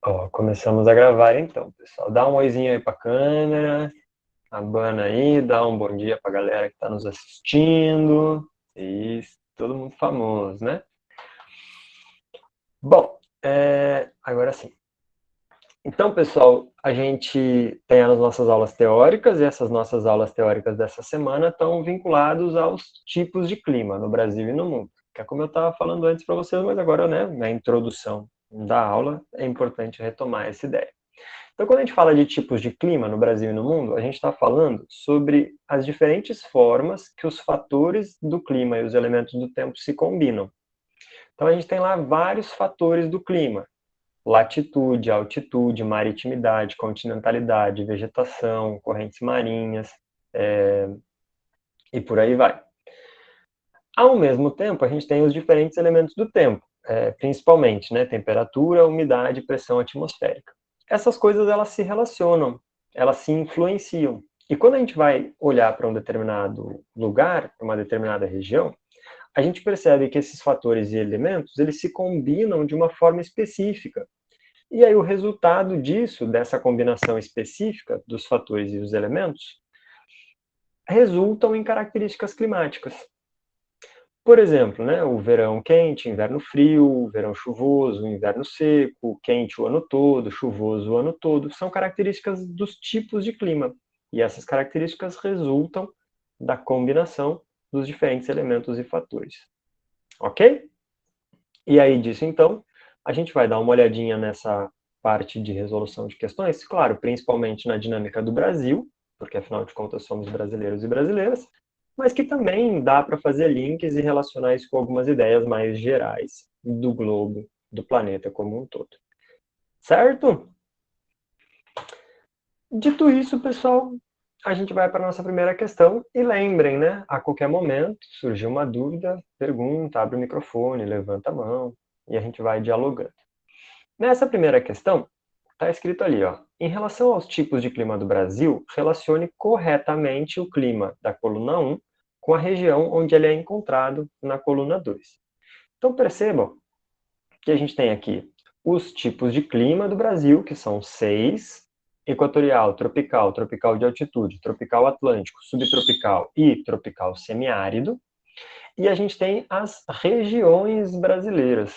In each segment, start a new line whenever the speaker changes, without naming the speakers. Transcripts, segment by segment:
Ó, começamos a gravar então, pessoal. Dá um oizinho aí pra câmera, abana aí, dá um bom dia pra galera que tá nos assistindo. Isso, todo mundo famoso, né? Bom, agora sim. Então, pessoal, a gente tem as nossas aulas teóricas e essas nossas aulas teóricas dessa semana estão vinculadas aos tipos de clima no Brasil e no mundo. Que é como eu estava falando antes para vocês, mas agora, né, na introdução da aula, é importante retomar essa ideia. Então, quando a gente fala de tipos de clima no Brasil e no mundo, a gente está falando sobre as diferentes formas que os fatores do clima e os elementos do tempo se combinam. Então, a gente tem lá vários fatores do clima: latitude, altitude, maritimidade, continentalidade, vegetação, correntes marinhas, e por aí vai. Ao mesmo tempo, a gente tem os diferentes elementos do tempo, principalmente, né, temperatura, umidade e pressão atmosférica. Essas coisas elas se relacionam, elas se influenciam. E quando a gente vai olhar para um determinado lugar, para uma determinada região, a gente percebe que esses fatores e elementos eles se combinam de uma forma específica. E aí o resultado disso, dessa combinação específica dos fatores e dos elementos, resultam em características climáticas. Por exemplo, né, o verão quente, inverno frio, verão chuvoso, inverno seco, quente o ano todo, chuvoso o ano todo, são características dos tipos de clima. E essas características resultam da combinação dos diferentes elementos e fatores. Ok? E aí disso, então, a gente vai dar uma olhadinha nessa parte de resolução de questões, claro, principalmente na dinâmica do Brasil, porque afinal de contas somos brasileiros e brasileiras, mas que também dá para fazer links e relacionar isso com algumas ideias mais gerais do globo, do planeta como um todo. Certo? Dito isso, pessoal, a gente vai para a nossa primeira questão e lembrem, né, a qualquer momento surgiu uma dúvida, pergunta, abre o microfone, levanta a mão e a gente vai dialogando. Nessa primeira questão, está escrito ali, ó, em relação aos tipos de clima do Brasil, relacione corretamente o clima da coluna 1 com a região onde ele é encontrado na coluna 2. Então percebam que a gente tem aqui os tipos de clima do Brasil, que são 6: equatorial, tropical, tropical de altitude, tropical atlântico, subtropical e tropical semiárido. E a gente tem as regiões brasileiras.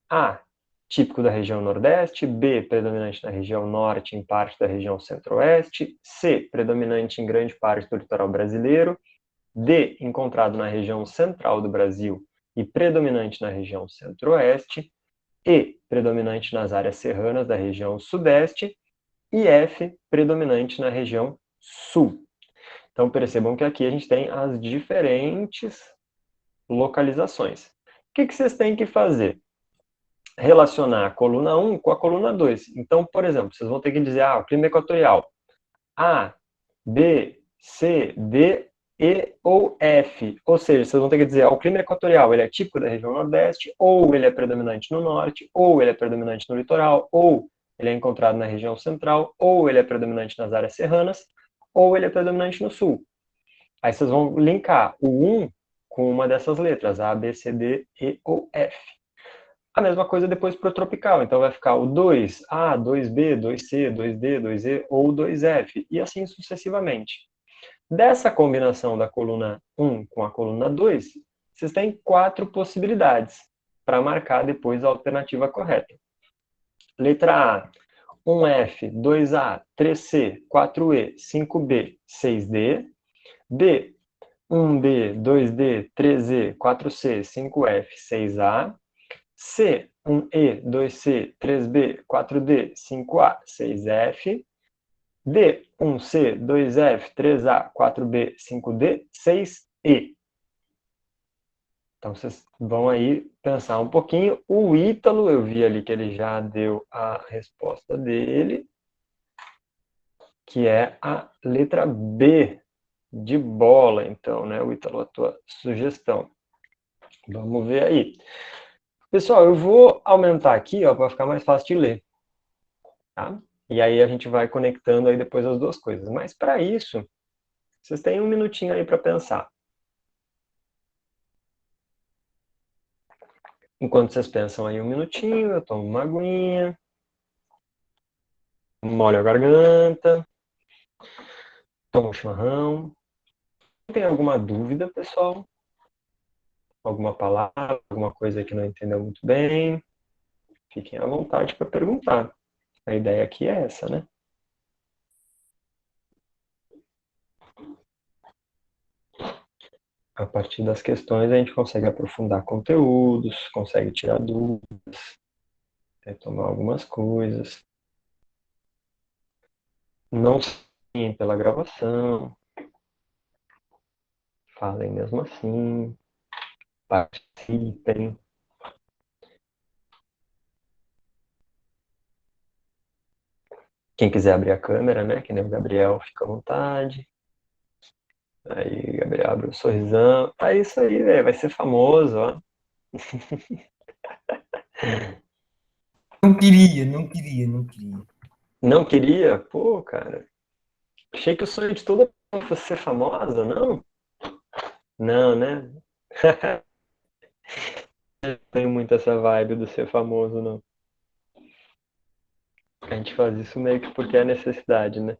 A, típico da região Nordeste; B, predominante na região Norte, em parte da região Centro-Oeste; C, predominante em grande parte do litoral brasileiro; D, encontrado na região central do Brasil e predominante na região Centro-Oeste; E, predominante nas áreas serranas da região Sudeste; e F, predominante na região Sul. Então percebam que aqui a gente tem as diferentes localizações. O que vocês têm que fazer? Relacionar a coluna 1 com a coluna 2. Então, por exemplo, vocês vão ter que dizer, o clima equatorial, A, B, C, D, E ou F. Ou seja, vocês vão ter que dizer, o clima equatorial ele é típico da região Nordeste, ou ele é predominante no Norte, ou ele é predominante no litoral, ou ele é encontrado na região Central, ou ele é predominante nas áreas serranas, ou ele é predominante no Sul. Aí vocês vão linkar o 1 com uma dessas letras, A, B, C, D, E ou F. A mesma coisa depois para o tropical, então vai ficar o 2A, 2B, 2C, 2D, 2E ou 2F, e assim sucessivamente. Dessa combinação da coluna 1 com a coluna 2, vocês têm 4 possibilidades para marcar depois a alternativa correta. Letra A, 1F, 2A, 3C, 4E, 5B, 6D. B, 1B, 2D, 3E, 4C, 5F, 6A. C, 1E, 2C, 3B, 4D, 5A, 6F. D, 1C, 2F, 3A, 4B, 5D, 6E. Então vocês vão aí pensar um pouquinho. O Ítalo, eu vi ali que ele já deu a resposta dele, que é a letra B, de bola, então, né, Ítalo, a tua sugestão. Vamos ver aí. Pessoal, eu vou aumentar aqui, para ficar mais fácil de ler. Tá? E aí a gente vai conectando aí depois as duas coisas. Mas para isso, vocês têm um minutinho aí para pensar. Enquanto vocês pensam aí um minutinho, eu tomo uma aguinha. molha a garganta, toma um chimarrão. Tem alguma dúvida, pessoal? Alguma palavra, alguma coisa que não entendeu muito bem? Fiquem à vontade para perguntar. A ideia aqui é essa, né? A partir das questões a gente consegue aprofundar conteúdos, consegue tirar dúvidas, retomar algumas coisas. Não se pela gravação, falem mesmo assim, participem. Quem quiser abrir a câmera, né? Que nem o Gabriel, fica à vontade. Aí, Gabriel, abre o sorrisão. É isso aí, velho. Vai ser famoso, ó.
Não queria, não queria, não queria.
Não queria? Pô, cara. Achei que o sonho de toda pessoa fosse ser famosa, não? Não, né? Não tenho muito essa vibe do ser famoso, não. A gente faz isso meio que porque é necessidade, né?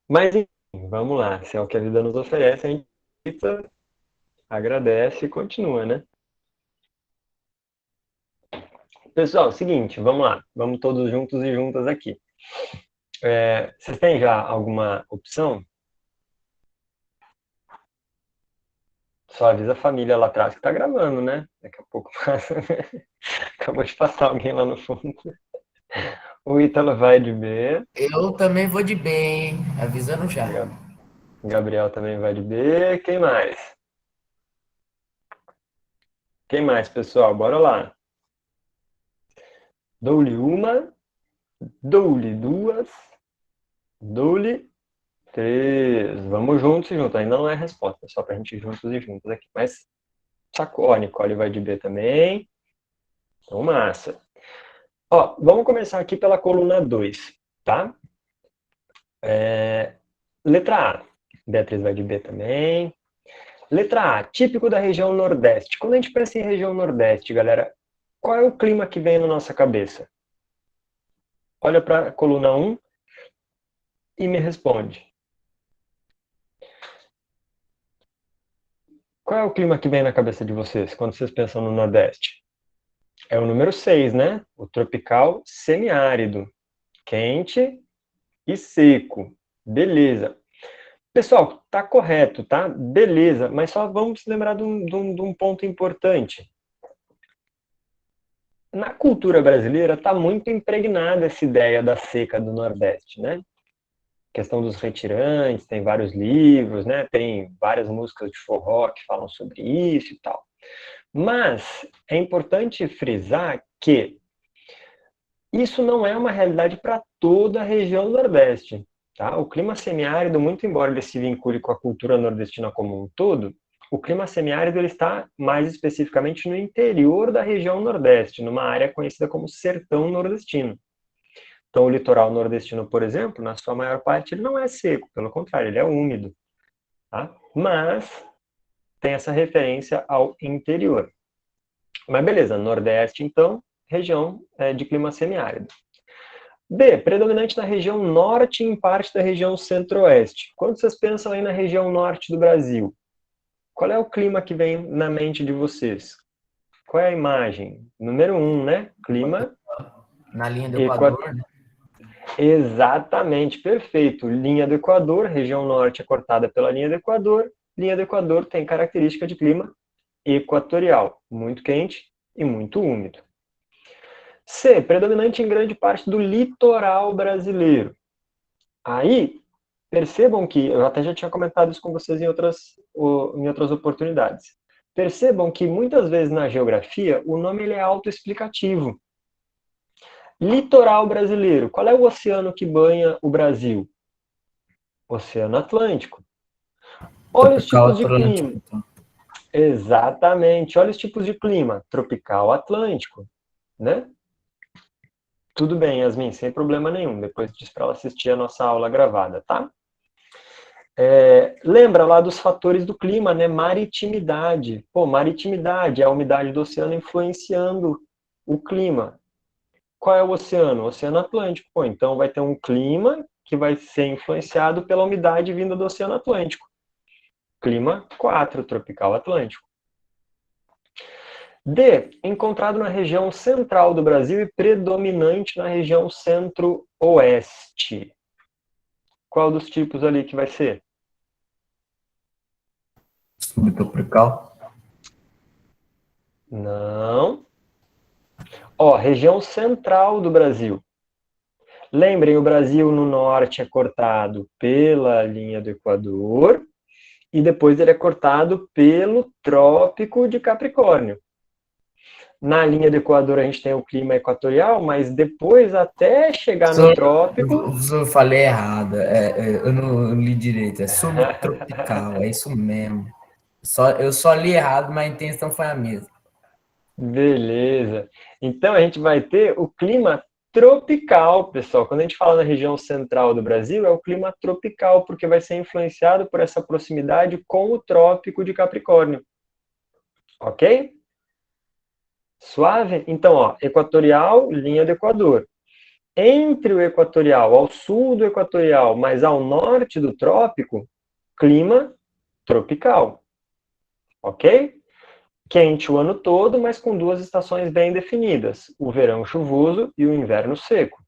Mas enfim, vamos lá. Se é o que a vida nos oferece, a gente agradece e continua, né? Pessoal, seguinte, vamos lá. Vamos todos juntos e juntas aqui. Vocês têm já alguma opção? Só avisa a família lá atrás que tá gravando, né? Daqui a pouco passa. Acabou de passar alguém lá no fundo. O Ítalo vai de B.
Eu também vou de bem, hein? Avisando já.
Gabriel também vai de B. Quem mais? Quem mais, pessoal? Bora lá. Dou-lhe uma, dou-lhe duas, dou-lhe três. Vamos juntos e juntos. Ainda não é resposta, é só pra gente ir juntos e juntos aqui. Mas sacou, a Nicole vai de B também. Então, massa. Ó, vamos começar aqui pela coluna 2, tá? Letra A. Beatriz vai de B também. Letra A, típico da região Nordeste. Quando a gente pensa em região Nordeste, galera, qual é o clima que vem na nossa cabeça? Olha para a coluna 1 e me responde. Qual é o clima que vem na cabeça de vocês quando vocês pensam no Nordeste? É o número 6, né? O tropical semiárido. Quente e seco. Beleza. Pessoal, tá correto, tá? Beleza, mas só vamos lembrar de um ponto importante. Na cultura brasileira está muito impregnada essa ideia da seca do Nordeste, né? A questão dos retirantes, tem vários livros, né? Tem várias músicas de forró que falam sobre isso e tal. Mas é importante frisar que isso não é uma realidade para toda a região Nordeste. Tá? O clima semiárido, muito embora ele se vincule com a cultura nordestina como um todo, o clima semiárido ele está mais especificamente no interior da região Nordeste, numa área conhecida como Sertão Nordestino. Então, o litoral nordestino, por exemplo, na sua maior parte, ele não é seco, pelo contrário, ele é úmido. Tá? Mas tem essa referência ao interior. Mas beleza, Nordeste, então, região de clima semiárido. B, predominante na região norte e em parte da região centro-oeste. Quando vocês pensam aí na região norte do Brasil, qual é o clima que vem na mente de vocês? Qual é a imagem? Número 1, né? Clima
Na linha do
equatorial.
Equador, né?
Exatamente, perfeito. Linha do Equador, região norte é cortada pela linha do Equador. Linha do Equador tem característica de clima equatorial, muito quente e muito úmido. C, predominante em grande parte do litoral brasileiro. Aí, percebam que, eu até já tinha comentado isso com vocês em outras oportunidades. Percebam que muitas vezes na geografia o nome ele é autoexplicativo. Litoral brasileiro. Qual é o oceano que banha o Brasil? Oceano Atlântico. Olha os
Tropical
tipos de
Atlântico,
clima.
então.
Exatamente. Olha os tipos de clima. Tropical Atlântico, né? Tudo bem, Yasmin, sem problema nenhum. Depois diz para ela assistir a nossa aula gravada, tá? Lembra lá dos fatores do clima, né? Maritimidade. Pô, maritimidade é a umidade do oceano influenciando o clima. Qual é o oceano? O Oceano Atlântico. Pô, então vai ter um clima que vai ser influenciado pela umidade vinda do Oceano Atlântico. Clima 4, tropical atlântico. D, encontrado na região central do Brasil e predominante na região centro-oeste. Qual dos tipos ali que vai ser?
Subtropical.
Não. Ó, região central do Brasil. Lembrem, o Brasil no norte é cortado pela linha do Equador e depois ele é cortado pelo Trópico de Capricórnio. Na linha do Equador a gente tem o clima equatorial, mas depois até chegar no trópico...
Eu falei errado, eu não li direito, é subtropical, é isso mesmo. Eu só li errado, mas a intenção foi a mesma.
Beleza. Então a gente vai ter o clima tropical, pessoal. Quando a gente fala na região central do Brasil, é o clima tropical, porque vai ser influenciado por essa proximidade com o Trópico de Capricórnio. Ok? Suave? Então, ó, equatorial, linha do Equador. Entre o equatorial, ao sul do equatorial, mas ao norte do trópico, clima tropical. Ok? Quente o ano todo, mas com duas estações bem definidas, o verão chuvoso e o inverno seco.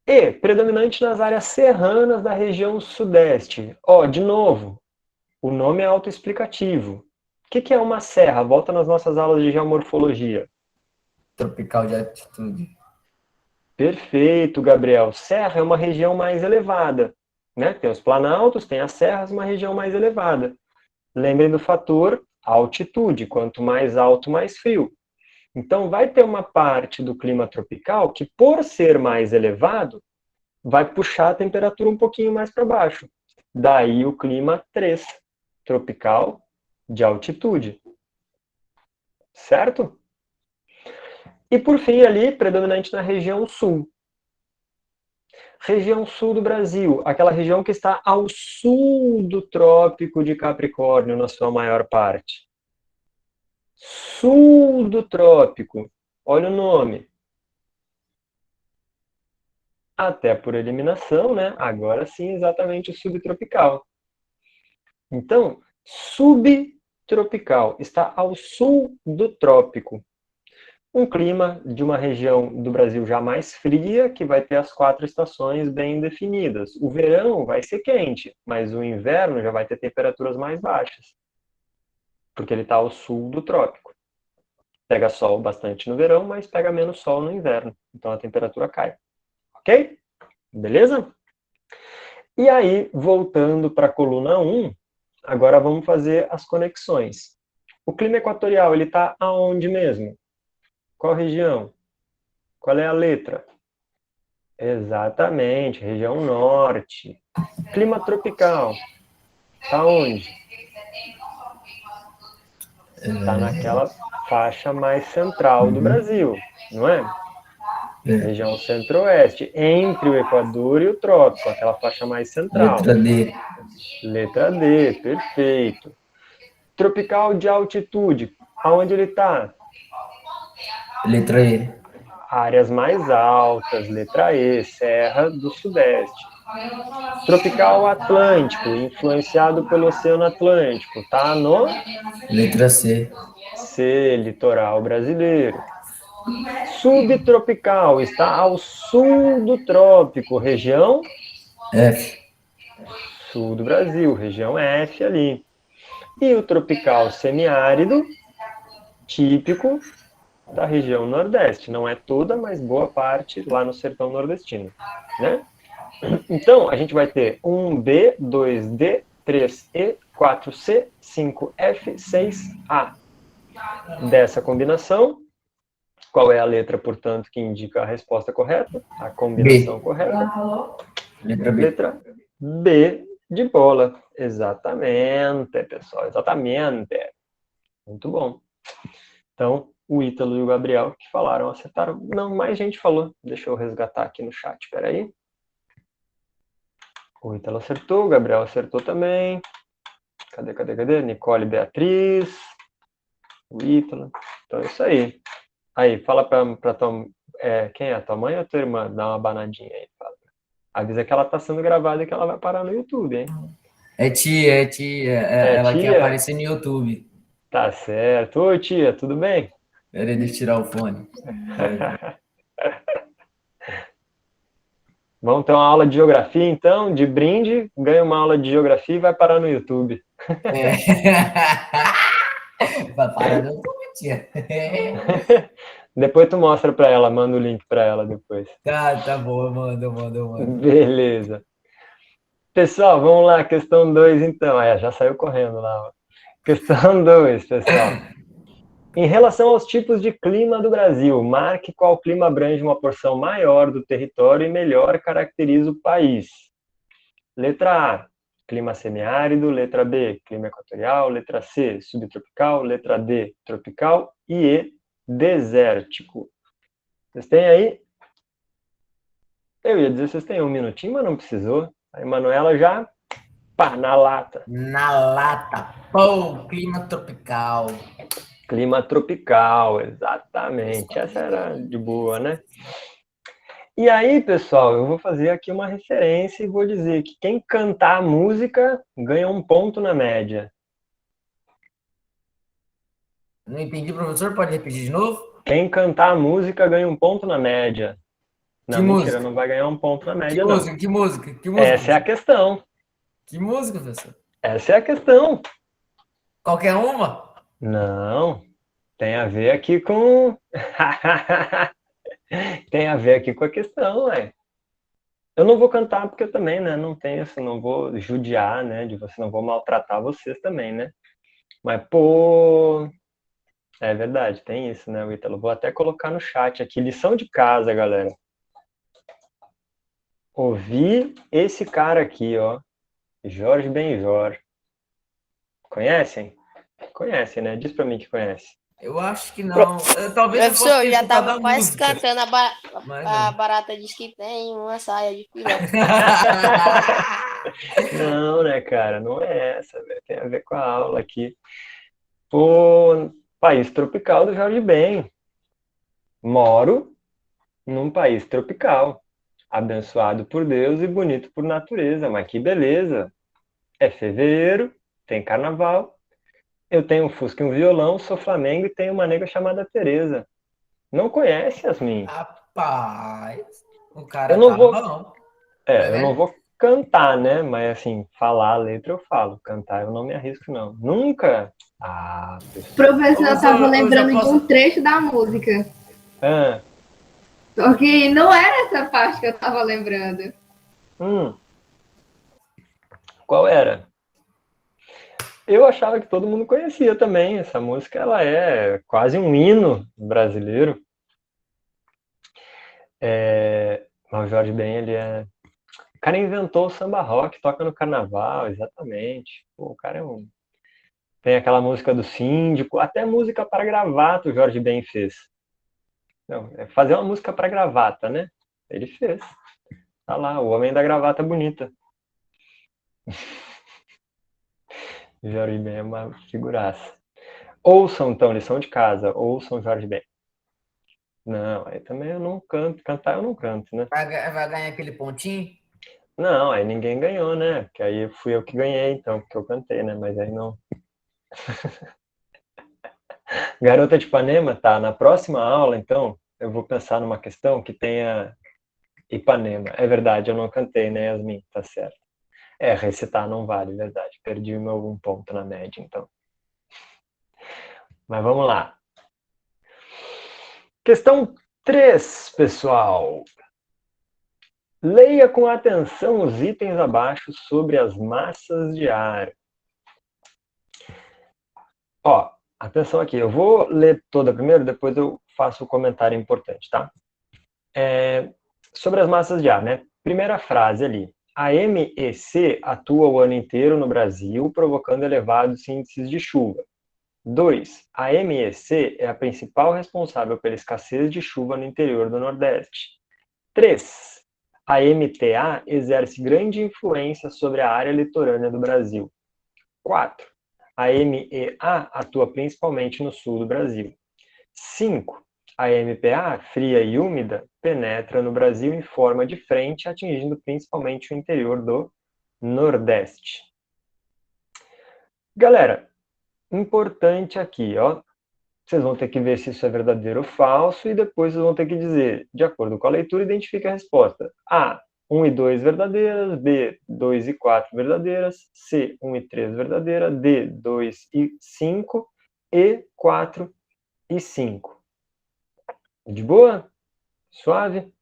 E, predominante nas áreas serranas da região sudeste. Ó, de novo, o nome é autoexplicativo. O que é uma serra? Volta nas nossas aulas de geomorfologia.
Tropical de altitude.
Perfeito, Gabriel. Serra é uma região mais elevada, né? Tem os planaltos, tem as serras, uma região mais elevada. Lembrem do fator altitude. Quanto mais alto, mais frio. Então, vai ter uma parte do clima tropical que, por ser mais elevado, vai puxar a temperatura um pouquinho mais para baixo. Daí o clima 3, tropical de altitude. Certo? E por fim, ali, predominante na região sul. Região sul do Brasil, aquela região que está ao sul do Trópico de Capricórnio, na sua maior parte. Sul do Trópico. Olha o nome. Até por eliminação, né? Agora sim, exatamente o subtropical. Então, subtropical está ao sul do trópico. Um clima de uma região do Brasil já mais fria, que vai ter as 4 estações bem definidas. O verão vai ser quente, mas o inverno já vai ter temperaturas mais baixas, porque ele está ao sul do trópico. Pega sol bastante no verão, mas pega menos sol no inverno. Então a temperatura cai. Ok? Beleza? E aí, voltando para a coluna 1, agora vamos fazer as conexões. O clima equatorial, ele está aonde mesmo? Qual região? Qual é a letra? Exatamente, região norte. Clima tropical, está onde? Está naquela faixa mais central do Brasil, não é? Região centro-oeste, entre o Equador e o trópico, aquela faixa mais central.
Letra D.
Letra D, perfeito. Tropical de altitude, aonde ele está?
Letra E.
Áreas mais altas, letra E, Serra do Sudeste. Tropical Atlântico, influenciado pelo Oceano Atlântico, tá no
Letra C.
C, litoral brasileiro. Subtropical, está ao sul do trópico, região
F.
sul do Brasil, região F ali. E o tropical semiárido, típico da região Nordeste. Não é toda, mas boa parte lá no sertão nordestino, né? Então, a gente vai ter 1B, 2D, 3E, 4C, 5F, 6A. Dessa combinação, qual é a letra, portanto, que indica a resposta correta? A combinação
B.
correta?
Letra B.
Letra B de bola. Exatamente, pessoal. Exatamente. Muito bom. Então, o Ítalo e o Gabriel que falaram, acertaram. Não, mais gente falou. Deixa eu resgatar aqui no chat, espera aí. O Ítalo acertou, o Gabriel acertou também. Cadê? Nicole Beatriz. O Ítalo. Então é isso aí. Aí, fala pra tua... quem é? A tua mãe ou a tua irmã? Dá uma abanadinha aí. Fala. Avisa que ela tá sendo gravada e que ela vai parar no YouTube, hein?
É tia,
É,
ela quer
tia?
aparecer no YouTube.
Tá certo. Oi, tia, tudo bem?
Peraí, deixa eu tirar o fone.
Vamos ter uma aula de geografia, então, de brinde, ganha uma aula de geografia e vai parar no YouTube.
É. Vai parar no YouTube, tia.
Depois tu mostra pra ela, manda o link pra ela depois.
Tá bom, eu mando.
Beleza. Pessoal, vamos lá, questão 2 então. Já saiu correndo lá. Ó. Questão 2, pessoal. Em relação aos tipos de clima do Brasil, marque qual clima abrange uma porção maior do território e melhor caracteriza o país. Letra A, clima semiárido. Letra B, clima equatorial. Letra C, subtropical. Letra D, tropical. E E, desértico. Vocês têm aí? Eu ia dizer vocês têm um minutinho, mas não precisou. A Emanuela já, pá, na lata.
Na lata. Pô, clima tropical.
Clima tropical, exatamente. Essa era de boa, né? E aí, pessoal, eu vou fazer aqui uma referência e vou dizer que quem cantar a música ganha um ponto na média.
Não entendi, professor? Pode repetir de novo?
Quem cantar a música ganha um ponto na média.
Que
Não, mentira,
música?
não vai ganhar um ponto na
Que
média, não.
música? Que música? Que música,
Essa é a
professor?
questão.
Que música, professor?
Essa é a questão.
Qualquer uma?
Não, tem a ver aqui com... tem a ver aqui com a questão, ué. Eu não vou cantar porque eu também, né, não tenho isso, não vou judiar, né, de você, não vou maltratar vocês também, né. Mas, pô, é verdade, tem isso, né, Ítalo? Vou até colocar no chat aqui, lição de casa, galera. Ouvi esse cara aqui, ó, Jorge Benjor. Conhecem? Conhecem, né? Diz pra mim que conhece.
Eu acho que não. Talvez eu possa
Professor,
ter
já
escutado
tava
a
quase
música.
cantando
Mas
a
não.
barata diz que tem uma saia de filé.
Não, né, cara? Não é essa, velho. Tem a ver com a aula aqui. Pô, país tropical do Jorge Ben. Moro num país tropical. Abençoado por Deus e bonito por natureza. Mas que beleza. É fevereiro, tem carnaval. Eu tenho um Fusca e um violão, sou Flamengo e tenho uma nega chamada Tereza. Não conhece, Yasmin?
Rapaz, o
Eu
cara
não
tá
vou,
bom.
eu não vou cantar, né? Mas assim, falar a letra eu falo. Cantar eu não me arrisco, não. Nunca. Ah, pessoal.
Professor, eu
Professor,
estava
eu já
lembrando de
posso.
um trecho da música.
Ah,
Só que não era essa parte que eu estava lembrando.
hum, qual era? Eu achava que todo mundo conhecia também. Essa música, ela é quase um hino brasileiro. Mas o Jorge Ben, ele é... O cara inventou o samba rock, toca no carnaval, exatamente. Pô, o cara é um... Tem aquela música do Síndico, até música para gravata o Jorge Ben fez. Não, é fazer uma música para gravata, né? Ele fez. Tá lá, o homem da gravata bonita. Jorge Ben é uma figuraça. Ouçam, então, lição de casa. Ouçam Jorge Ben. Não, aí também eu não canto. Cantar eu não canto, né?
Vai ganhar aquele pontinho?
Não, aí ninguém ganhou, né? Porque aí fui eu que ganhei, então, porque eu cantei, né? Mas aí não. Garota de Ipanema, tá. Na próxima aula, então, eu vou pensar numa questão que tenha Ipanema. É verdade, eu não cantei, né, Yasmin? Tá certo. Recitar não vale, verdade. Perdi o meu um ponto na média, então. Mas vamos lá. Questão 3, pessoal. Leia com atenção os itens abaixo sobre as massas de ar. Ó, atenção aqui. Eu vou ler toda primeiro, depois eu faço o comentário importante, tá? Sobre as massas de ar, né? Primeira frase ali. A MEC atua o ano inteiro no Brasil, provocando elevados índices de chuva. 2. A MEC é a principal responsável pela escassez de chuva no interior do Nordeste. 3. A MTA exerce grande influência sobre a área litorânea do Brasil. 4. A MEA atua principalmente no sul do Brasil. 5. A MPA, fria e úmida, penetra no Brasil em forma de frente, atingindo principalmente o interior do Nordeste. Galera, importante aqui, ó. Vocês vão ter que ver se isso é verdadeiro ou falso e depois vocês vão ter que dizer, de acordo com a leitura, identifique a resposta. A, 1 e 2 verdadeiras, B, 2 e 4 verdadeiras, C, 1 e 3 verdadeira, D, 2 e 5 e 4 e 5. De boa? Suave?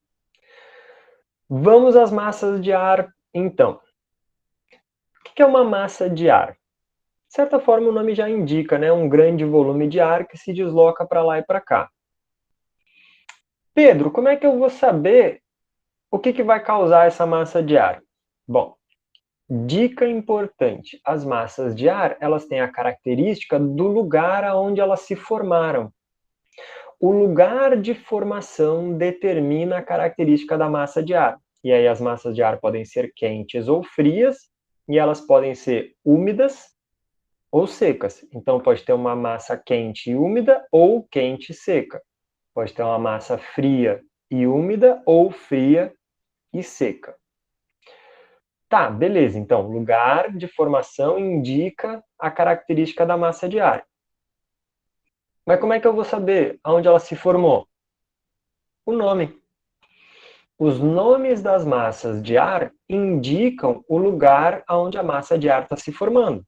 Vamos às massas de ar, então. O que é uma massa de ar? De certa forma, o nome já indica, né? Um grande volume de ar que se desloca para lá e para cá. Pedro, como é que eu vou saber o que vai causar essa massa de ar? Bom, dica importante. As massas de ar, elas têm a característica do lugar aonde elas se formaram. O lugar de formação determina a característica da massa de ar. E aí as massas de ar podem ser quentes ou frias, e elas podem ser úmidas ou secas. Então pode ter uma massa quente e úmida ou quente e seca. Pode ter uma massa fria e úmida ou fria e seca. Tá, beleza. Então, lugar de formação indica a característica da massa de ar. Mas como é que eu vou saber aonde ela se formou? O nome. Os nomes das massas de ar indicam o lugar onde a massa de ar está se formando.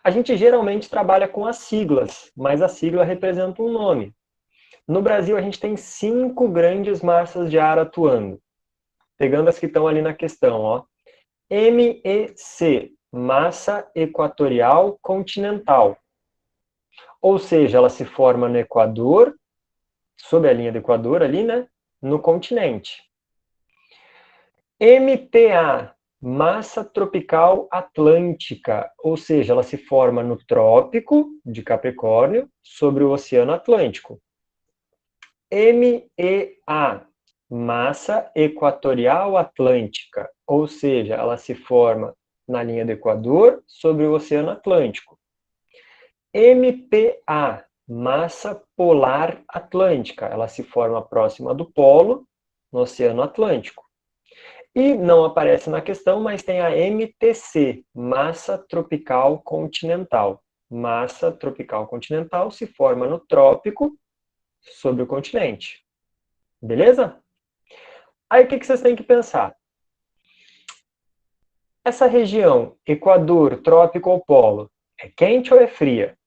A gente geralmente trabalha com as siglas, mas a sigla representa um nome. No Brasil, a gente tem 5 grandes massas de ar atuando. Pegando as que estão ali na questão, ó. MEC, massa equatorial continental. Ou seja, ela se forma no Equador, sob a linha do Equador ali, né? No continente. MTA, massa tropical atlântica, ou seja, ela se forma no Trópico de Capricórnio, sobre o Oceano Atlântico. MEA, massa equatorial atlântica, ou seja, ela se forma na linha do Equador, sobre o Oceano Atlântico. MPA, massa polar atlântica, ela se forma próxima do polo, no Oceano Atlântico. E não aparece na questão, mas tem a MTC, massa tropical continental. Massa tropical continental se forma no trópico, sobre o continente. Beleza? Aí o que vocês têm que pensar? Essa região, Equador, trópico ou polo, é quente ou é fria?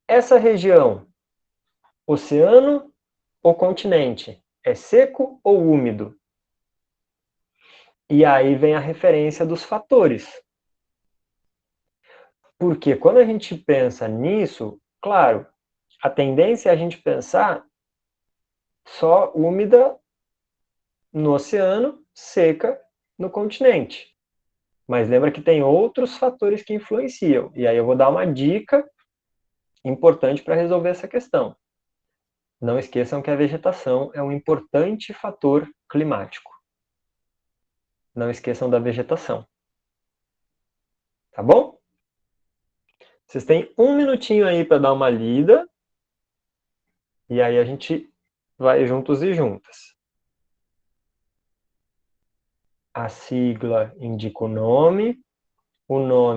Essa região, oceano ou continente, é seco ou úmido? E aí vem a referência dos fatores. Porque quando a gente pensa nisso, claro, a tendência é a gente pensar só úmida no oceano, seca no continente. Mas lembra que tem outros fatores que influenciam. E aí eu vou dar uma dica importante para resolver essa questão. Não esqueçam que a vegetação é um importante fator climático. Não esqueçam da vegetação. Tá bom? Vocês têm 1 minutinho aí para dar uma lida. E aí a gente vai juntos e juntas. A sigla indica o nome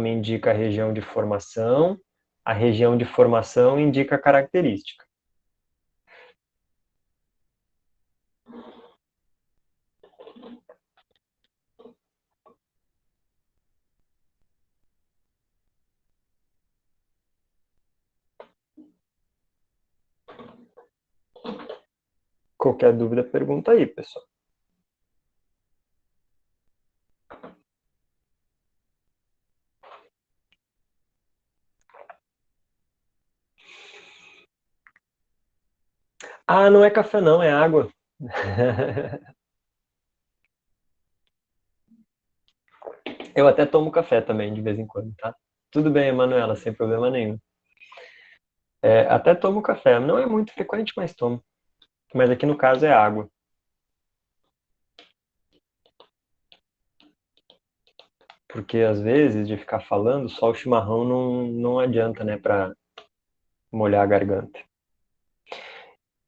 indica a região de formação, a região de formação indica a característica. Qualquer dúvida, pergunta aí, pessoal. Ah, não é café não, é água. Eu até tomo café também, de vez em quando, tá? Tudo bem, Emanuela, sem problema nenhum. Até tomo café. Não é muito frequente, mas tomo. Mas aqui no caso é água. Porque às vezes, de ficar falando, só o chimarrão não adianta, né, pra molhar a garganta.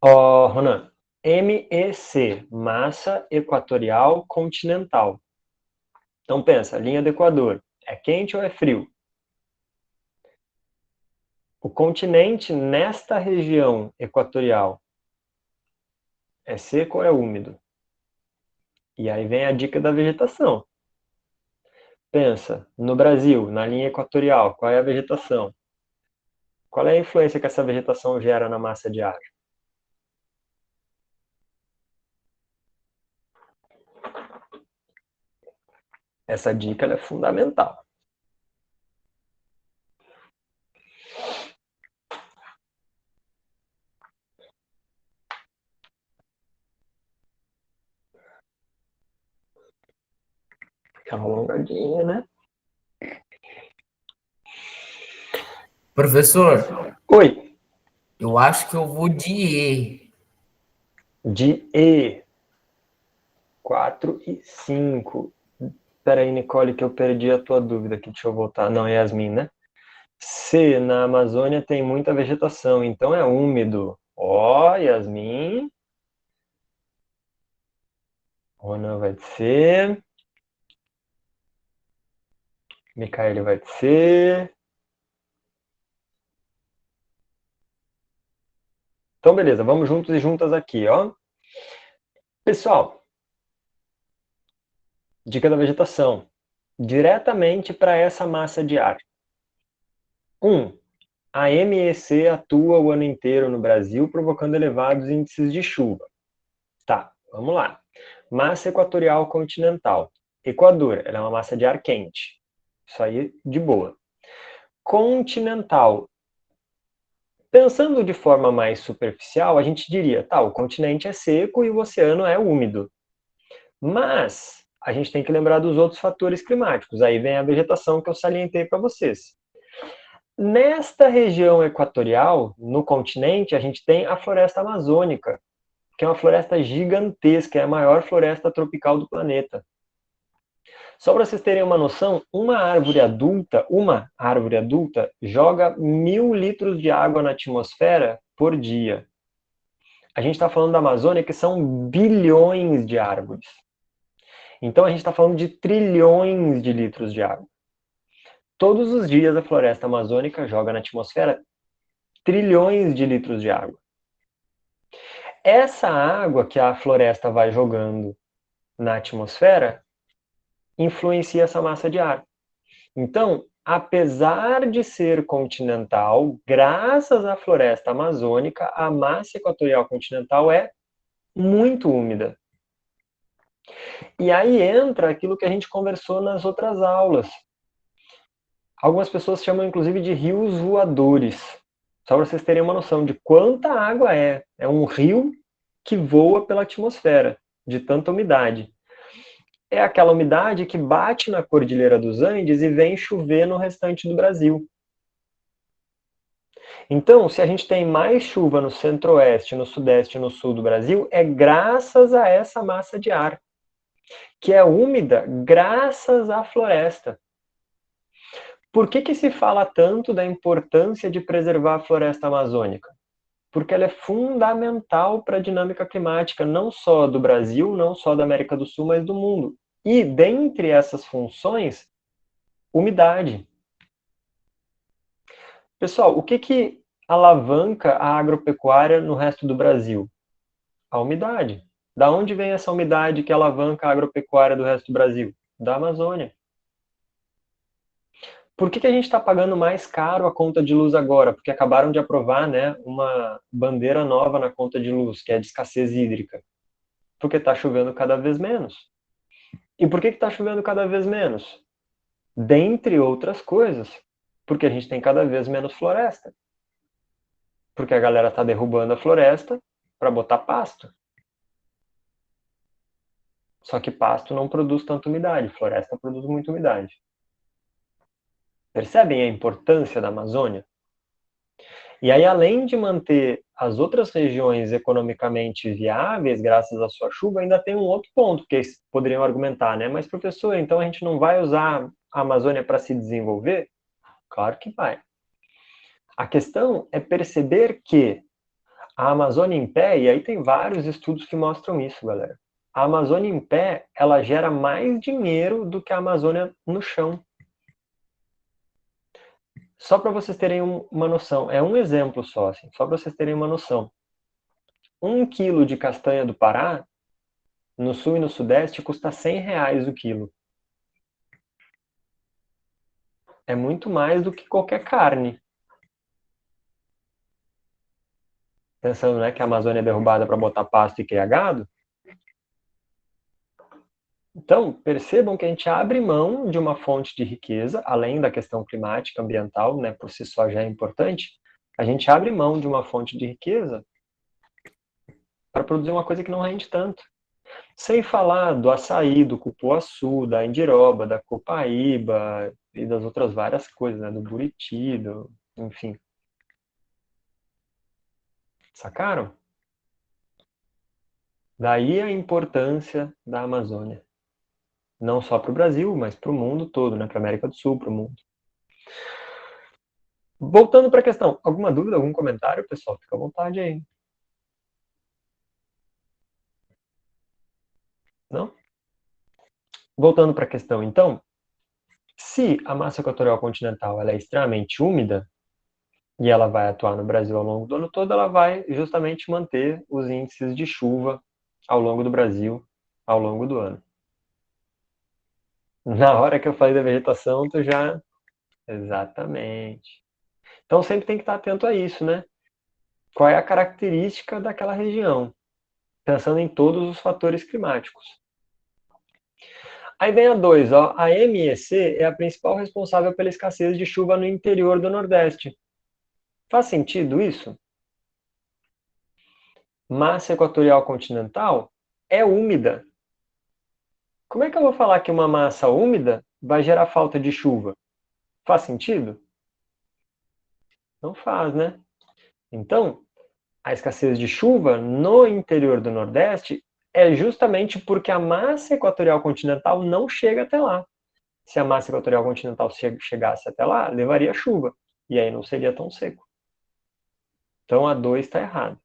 Ó, Ronan, MEC, massa equatorial continental. Então pensa, linha do Equador, é quente ou é frio? O continente nesta região equatorial é seco ou é úmido? E aí vem a dica da vegetação. Pensa, no Brasil, na linha equatorial, qual é a vegetação? Qual é a influência que essa vegetação gera na massa de ar? Essa dica é fundamental. Aquela alongadinha, né?
Professor,
Oi,
eu acho que eu vou de E.
de E. 4 e 5. Espera aí, Nicole, que eu perdi a tua dúvida aqui. Deixa eu voltar. Não, Yasmin, né? C, na Amazônia tem muita vegetação, então é úmido. Ó, Yasmin. Ronan vai de C. Micaele vai de C. Então, beleza, vamos juntos e juntas aqui, ó. Pessoal, dica da vegetação. Diretamente para essa massa de ar. 1. A MEC atua o ano inteiro no Brasil, provocando elevados índices de chuva. Tá, vamos lá. Massa equatorial continental. Equador, ela é uma massa de ar quente. Isso aí, de boa. Continental. Pensando de forma mais superficial, a gente diria, tá, o continente é seco e o oceano é úmido. Mas a gente tem que lembrar dos outros fatores climáticos. Aí vem a vegetação que eu salientei para vocês. Nesta região equatorial, no continente, a gente tem a floresta amazônica, que é uma floresta gigantesca, é a maior floresta tropical do planeta. Só para vocês terem uma noção, uma árvore adulta joga 1.000 litros de água na atmosfera por dia. A gente está falando da Amazônia, que são bilhões de árvores. Então a gente está falando de trilhões de litros de água. Todos os dias a floresta amazônica joga na atmosfera trilhões de litros de água. Essa água que a floresta vai jogando na atmosfera influencia essa massa de ar. Então, apesar de ser continental, graças à floresta amazônica, a massa equatorial continental é muito úmida. E aí entra aquilo que a gente conversou nas outras aulas. Algumas pessoas chamam inclusive de rios voadores. Só para vocês terem uma noção de quanta água é. É um rio que voa pela atmosfera, de tanta umidade. É aquela umidade que bate na Cordilheira dos Andes e vem chover no restante do Brasil. Então, se a gente tem mais chuva no centro-oeste, no sudeste e no sul do Brasil, é graças a essa massa de ar, que é úmida graças à floresta. Por que se fala tanto da importância de preservar a floresta amazônica? Porque ela é fundamental para a dinâmica climática, não só do Brasil, não só da América do Sul, mas do mundo. E, dentre essas funções, umidade. Pessoal, o que alavanca a agropecuária no resto do Brasil? A umidade. Da onde vem essa umidade que alavanca a agropecuária do resto do Brasil? Da Amazônia. Por que a gente está pagando mais caro a conta de luz agora? Porque acabaram de aprovar, né, uma bandeira nova na conta de luz, que é de escassez hídrica. Porque está chovendo cada vez menos. E por que está chovendo cada vez menos? Dentre outras coisas, porque a gente tem cada vez menos floresta. Porque a galera está derrubando a floresta para botar pasto. Só que pasto não produz tanta umidade, floresta produz muita umidade. Percebem a importância da Amazônia? E aí, além de manter as outras regiões economicamente viáveis, graças à sua chuva, ainda tem um outro ponto que eles poderiam argumentar, né? Mas, professor, então a gente não vai usar a Amazônia para se desenvolver? Claro que vai. A questão é perceber que A Amazônia em pé, e aí tem vários estudos que mostram isso, galera. A Amazônia em pé, ela gera mais dinheiro do que a Amazônia no chão. Só para vocês terem uma noção, é um exemplo só, assim, só para vocês terem uma noção. 1 quilo de castanha do Pará, no sul e no sudeste, custa R$ 100 o quilo. É muito mais do que qualquer carne. Pensando, né, que a Amazônia é derrubada para botar pasto e criar gado. Então, percebam que a gente abre mão de uma fonte de riqueza, além da questão climática, ambiental, né, por si só já é importante, a gente abre mão de uma fonte de riqueza para produzir uma coisa que não rende tanto. Sem falar do açaí, do cupuaçu, da indiroba, da copaíba e das outras várias coisas, né, do buriti, enfim. Sacaram? Daí a importância da Amazônia. Não só para o Brasil, mas para o mundo todo, né? Para a América do Sul, para o mundo. Voltando para a questão, alguma dúvida, algum comentário, pessoal? Fica à vontade aí. Não? Voltando para a questão, então, se a massa equatorial continental ela é extremamente úmida, e ela vai atuar no Brasil ao longo do ano todo, ela vai justamente manter os índices de chuva ao longo do Brasil, ao longo do ano. Na hora que eu falei da vegetação, tu já... Exatamente. Então sempre tem que estar atento a isso, né? Qual é a característica daquela região? Pensando em todos os fatores climáticos. Aí vem a 2, ó. A MEC é a principal responsável pela escassez de chuva no interior do Nordeste. Faz sentido isso? Massa equatorial continental é úmida. Como é que eu vou falar que uma massa úmida vai gerar falta de chuva? Faz sentido? Não faz, né? Então, a escassez de chuva no interior do Nordeste é justamente porque a massa equatorial continental não chega até lá. Se a massa equatorial continental chegasse até lá, levaria chuva. E aí não seria tão seco. Então a 2 está errada.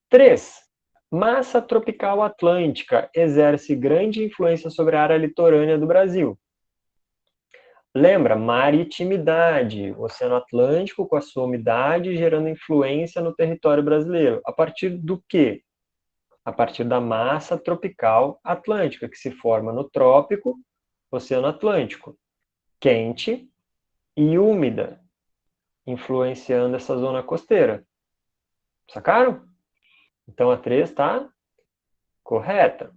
3. Massa tropical atlântica exerce grande influência sobre a área litorânea do Brasil. Lembra, maritimidade, Oceano Atlântico com a sua umidade gerando influência no território brasileiro. A partir do quê? A partir da massa tropical atlântica, que se forma no trópico, Oceano Atlântico, quente e úmida, influenciando essa zona costeira. Sacaram? Então a 3 está correta.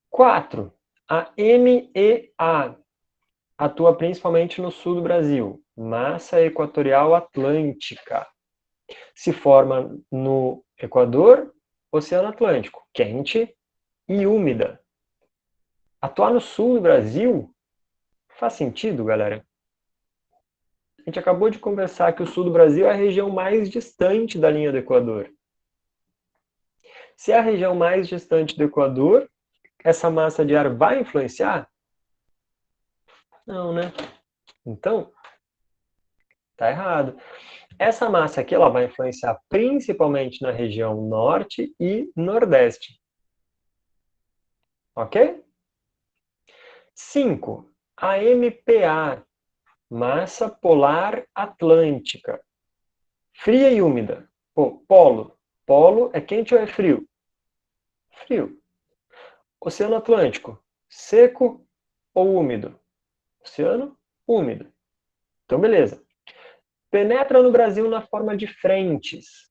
4. A MEA atua principalmente no sul do Brasil, massa equatorial atlântica. Se forma no Equador, Oceano Atlântico, quente e úmida. Atuar no sul do Brasil faz sentido, galera? A gente acabou de conversar que o sul do Brasil é a região mais distante da linha do Equador. Se é a região mais distante do Equador, essa massa de ar vai influenciar? Não, né? Então, tá errado. Essa massa aqui ela vai influenciar principalmente na região norte e nordeste. Ok? 5. A MPA, massa polar atlântica. Fria e úmida. Polo. Polo é quente ou é frio? Frio. Oceano Atlântico. Seco ou úmido? Oceano úmido. Então, beleza. Penetra no Brasil na forma de frentes.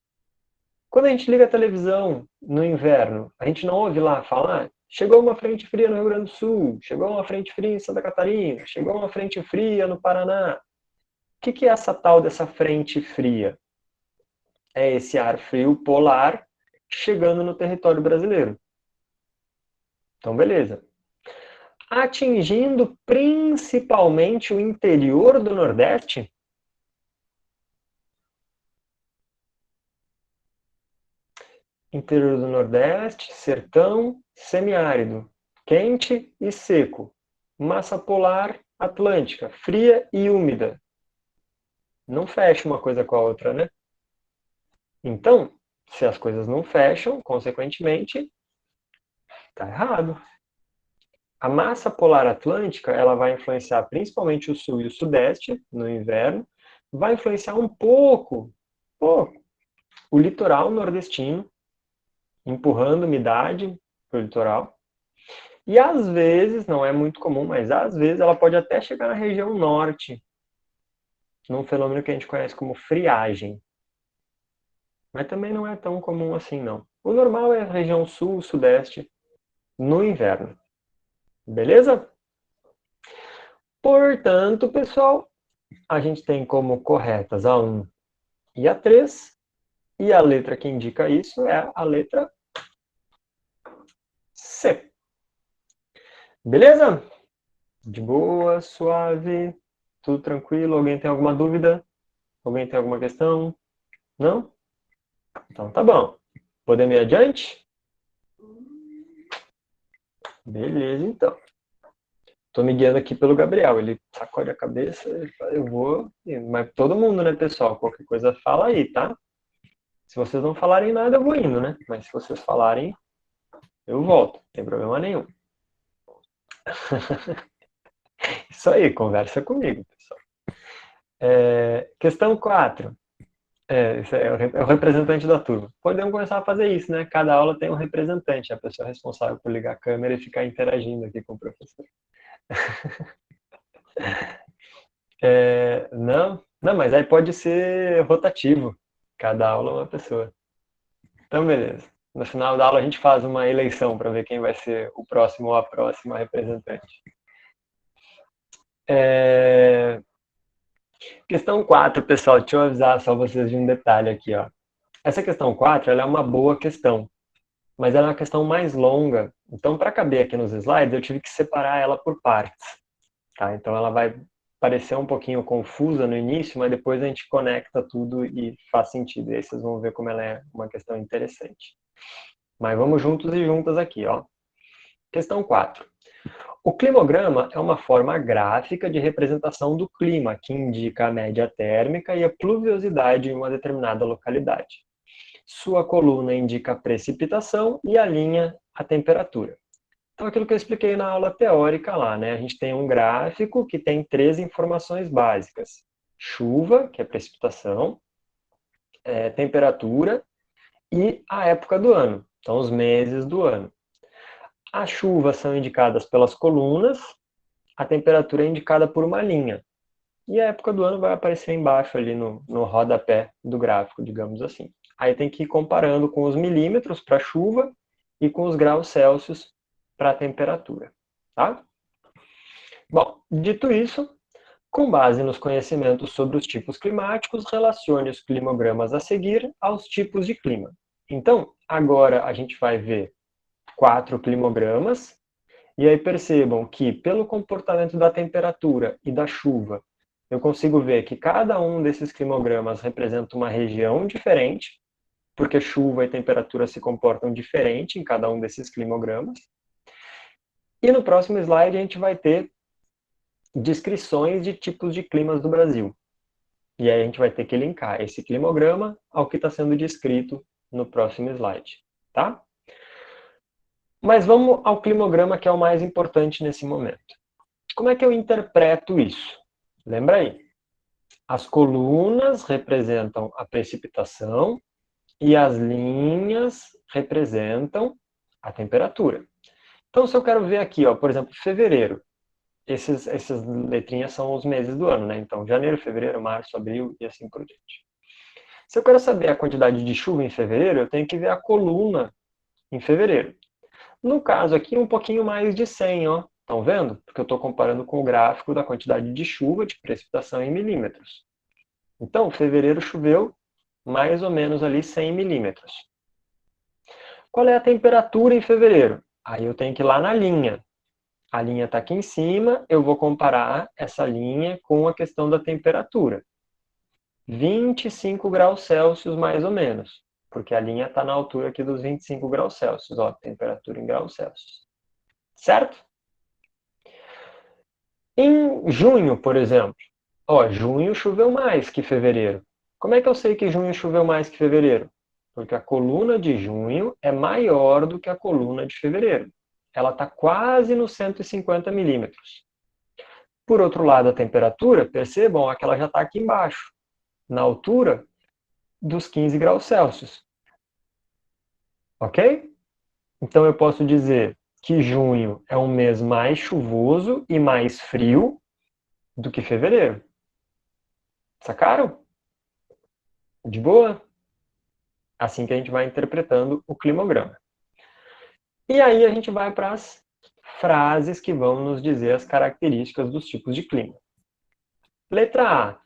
Quando a gente liga a televisão no inverno, a gente não ouve lá falar: chegou uma frente fria no Rio Grande do Sul, chegou uma frente fria em Santa Catarina, chegou uma frente fria no Paraná. O que é essa tal dessa frente fria? É esse ar frio polar chegando no território brasileiro. Então, beleza. Atingindo principalmente o interior do Nordeste? Interior do Nordeste, sertão, semiárido, quente e seco, massa polar atlântica, fria e úmida. Não fecha uma coisa com a outra, né? Então, se as coisas não fecham, consequentemente, está errado. A massa polar atlântica, ela vai influenciar principalmente o sul e o sudeste no inverno, vai influenciar um pouco, o litoral nordestino, empurrando umidade para o litoral. E às vezes, não é muito comum, mas às vezes ela pode até chegar na região norte, num fenômeno que a gente conhece como friagem. Mas também não é tão comum assim, não. O normal é a região sul, sudeste, no inverno. Beleza? Portanto, pessoal, a gente tem como corretas a 1 e a 3. E a letra que indica isso é a letra C. Beleza? De boa, suave, tudo tranquilo. Alguém tem alguma dúvida? Alguém tem alguma questão? Não? Então tá bom. Podemos ir adiante? Beleza, então. Estou me guiando aqui pelo Gabriel. Ele sacode a cabeça, ele fala, eu vou. Mas todo mundo, né, pessoal? Qualquer coisa fala aí, tá? Se vocês não falarem nada, eu vou indo, né? Mas se vocês falarem, eu volto. Não tem problema nenhum. Isso aí, conversa comigo, pessoal. Questão 4. Esse é o representante da turma. Podemos começar a fazer isso, né? Cada aula tem um representante, a pessoa responsável por ligar a câmera e ficar interagindo aqui com o professor. Não, mas aí pode ser rotativo. Cada aula é uma pessoa. Então, beleza. No final da aula a gente faz uma eleição para ver quem vai ser o próximo ou a próxima representante. Questão 4, pessoal, deixa eu avisar só vocês de um detalhe aqui, ó. Essa questão 4, ela é uma boa questão, mas ela é uma questão mais longa. Então, para caber aqui nos slides, eu tive que separar ela por partes. Tá? Então, ela vai parecer um pouquinho confusa no início, mas depois a gente conecta tudo e faz sentido. E aí vocês vão ver como ela é uma questão interessante. Mas vamos juntos e juntas aqui, ó. Questão 4. O climograma é uma forma gráfica de representação do clima, que indica a média térmica e a pluviosidade em uma determinada localidade. Sua coluna indica a precipitação e a linha a temperatura. Então, aquilo que eu expliquei na aula teórica lá, né? A gente tem um gráfico que tem 3 informações básicas. Chuva, que é precipitação, temperatura e a época do ano. Então, os meses do ano. As chuvas são indicadas pelas colunas, a temperatura é indicada por uma linha. E a época do ano vai aparecer embaixo ali no rodapé do gráfico, digamos assim. Aí tem que ir comparando com os milímetros para a chuva e com os graus Celsius para a temperatura. Tá? Bom, dito isso, com base nos conhecimentos sobre os tipos climáticos, relacione os climogramas a seguir aos tipos de clima. Então, agora a gente vai ver 4 climogramas, e aí percebam que, pelo comportamento da temperatura e da chuva, eu consigo ver que cada um desses climogramas representa uma região diferente, porque chuva e temperatura se comportam diferente em cada um desses climogramas. E no próximo slide a gente vai ter descrições de tipos de climas do Brasil. E aí a gente vai ter que linkar esse climograma ao que está sendo descrito no próximo slide, tá? Mas vamos ao climograma, que é o mais importante nesse momento. Como é que eu interpreto isso? Lembra aí? As colunas representam a precipitação e as linhas representam a temperatura. Então, se eu quero ver aqui, ó, por exemplo, fevereiro, essas letrinhas são os meses do ano, né? Então, janeiro, fevereiro, março, abril e assim por diante. Se eu quero saber a quantidade de chuva em fevereiro, eu tenho que ver a coluna em fevereiro. No caso aqui, um pouquinho mais de 100, ó. Estão vendo? Porque eu estou comparando com o gráfico da quantidade de chuva, de precipitação em milímetros. Então, fevereiro choveu mais ou menos ali 100 milímetros. Qual é a temperatura em fevereiro? Aí eu tenho que ir lá na linha. A linha está aqui em cima, eu vou comparar essa linha com a questão da temperatura. 25 graus Celsius mais ou menos, porque a linha está na altura aqui dos 25 graus Celsius, ó, temperatura em graus Celsius. Certo? Em junho, por exemplo, ó, junho choveu mais que fevereiro. Como é que eu sei que junho choveu mais que fevereiro? Porque a coluna de junho é maior do que a coluna de fevereiro. Ela está quase nos 150 milímetros. Por outro lado, a temperatura, percebam que ela já está aqui embaixo, na altura dos 15 graus Celsius. Ok? Então eu posso dizer que junho é um mês mais chuvoso e mais frio do que fevereiro. Sacaram? De boa? Assim que a gente vai interpretando o climograma. E aí a gente vai para as frases que vão nos dizer as características dos tipos de clima. Letra A.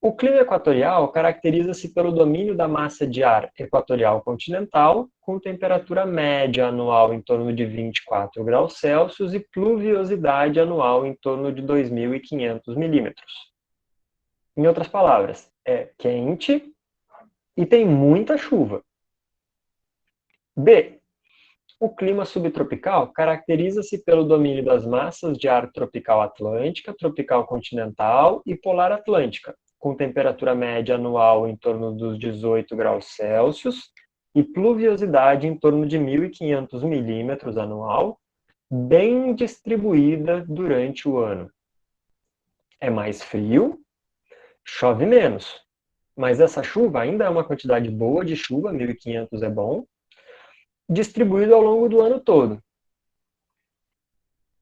O clima equatorial caracteriza-se pelo domínio da massa de ar equatorial continental, com temperatura média anual em torno de 24 graus Celsius e pluviosidade anual em torno de 2.500 milímetros. Em outras palavras, é quente e tem muita chuva. B. O clima subtropical caracteriza-se pelo domínio das massas de ar tropical atlântica, tropical continental e polar atlântica, com temperatura média anual em torno dos 18 graus Celsius e pluviosidade em torno de 1.500 milímetros anual, bem distribuída durante o ano. É mais frio, chove menos, mas essa chuva ainda é uma quantidade boa de chuva, 1.500 é bom, distribuído ao longo do ano todo.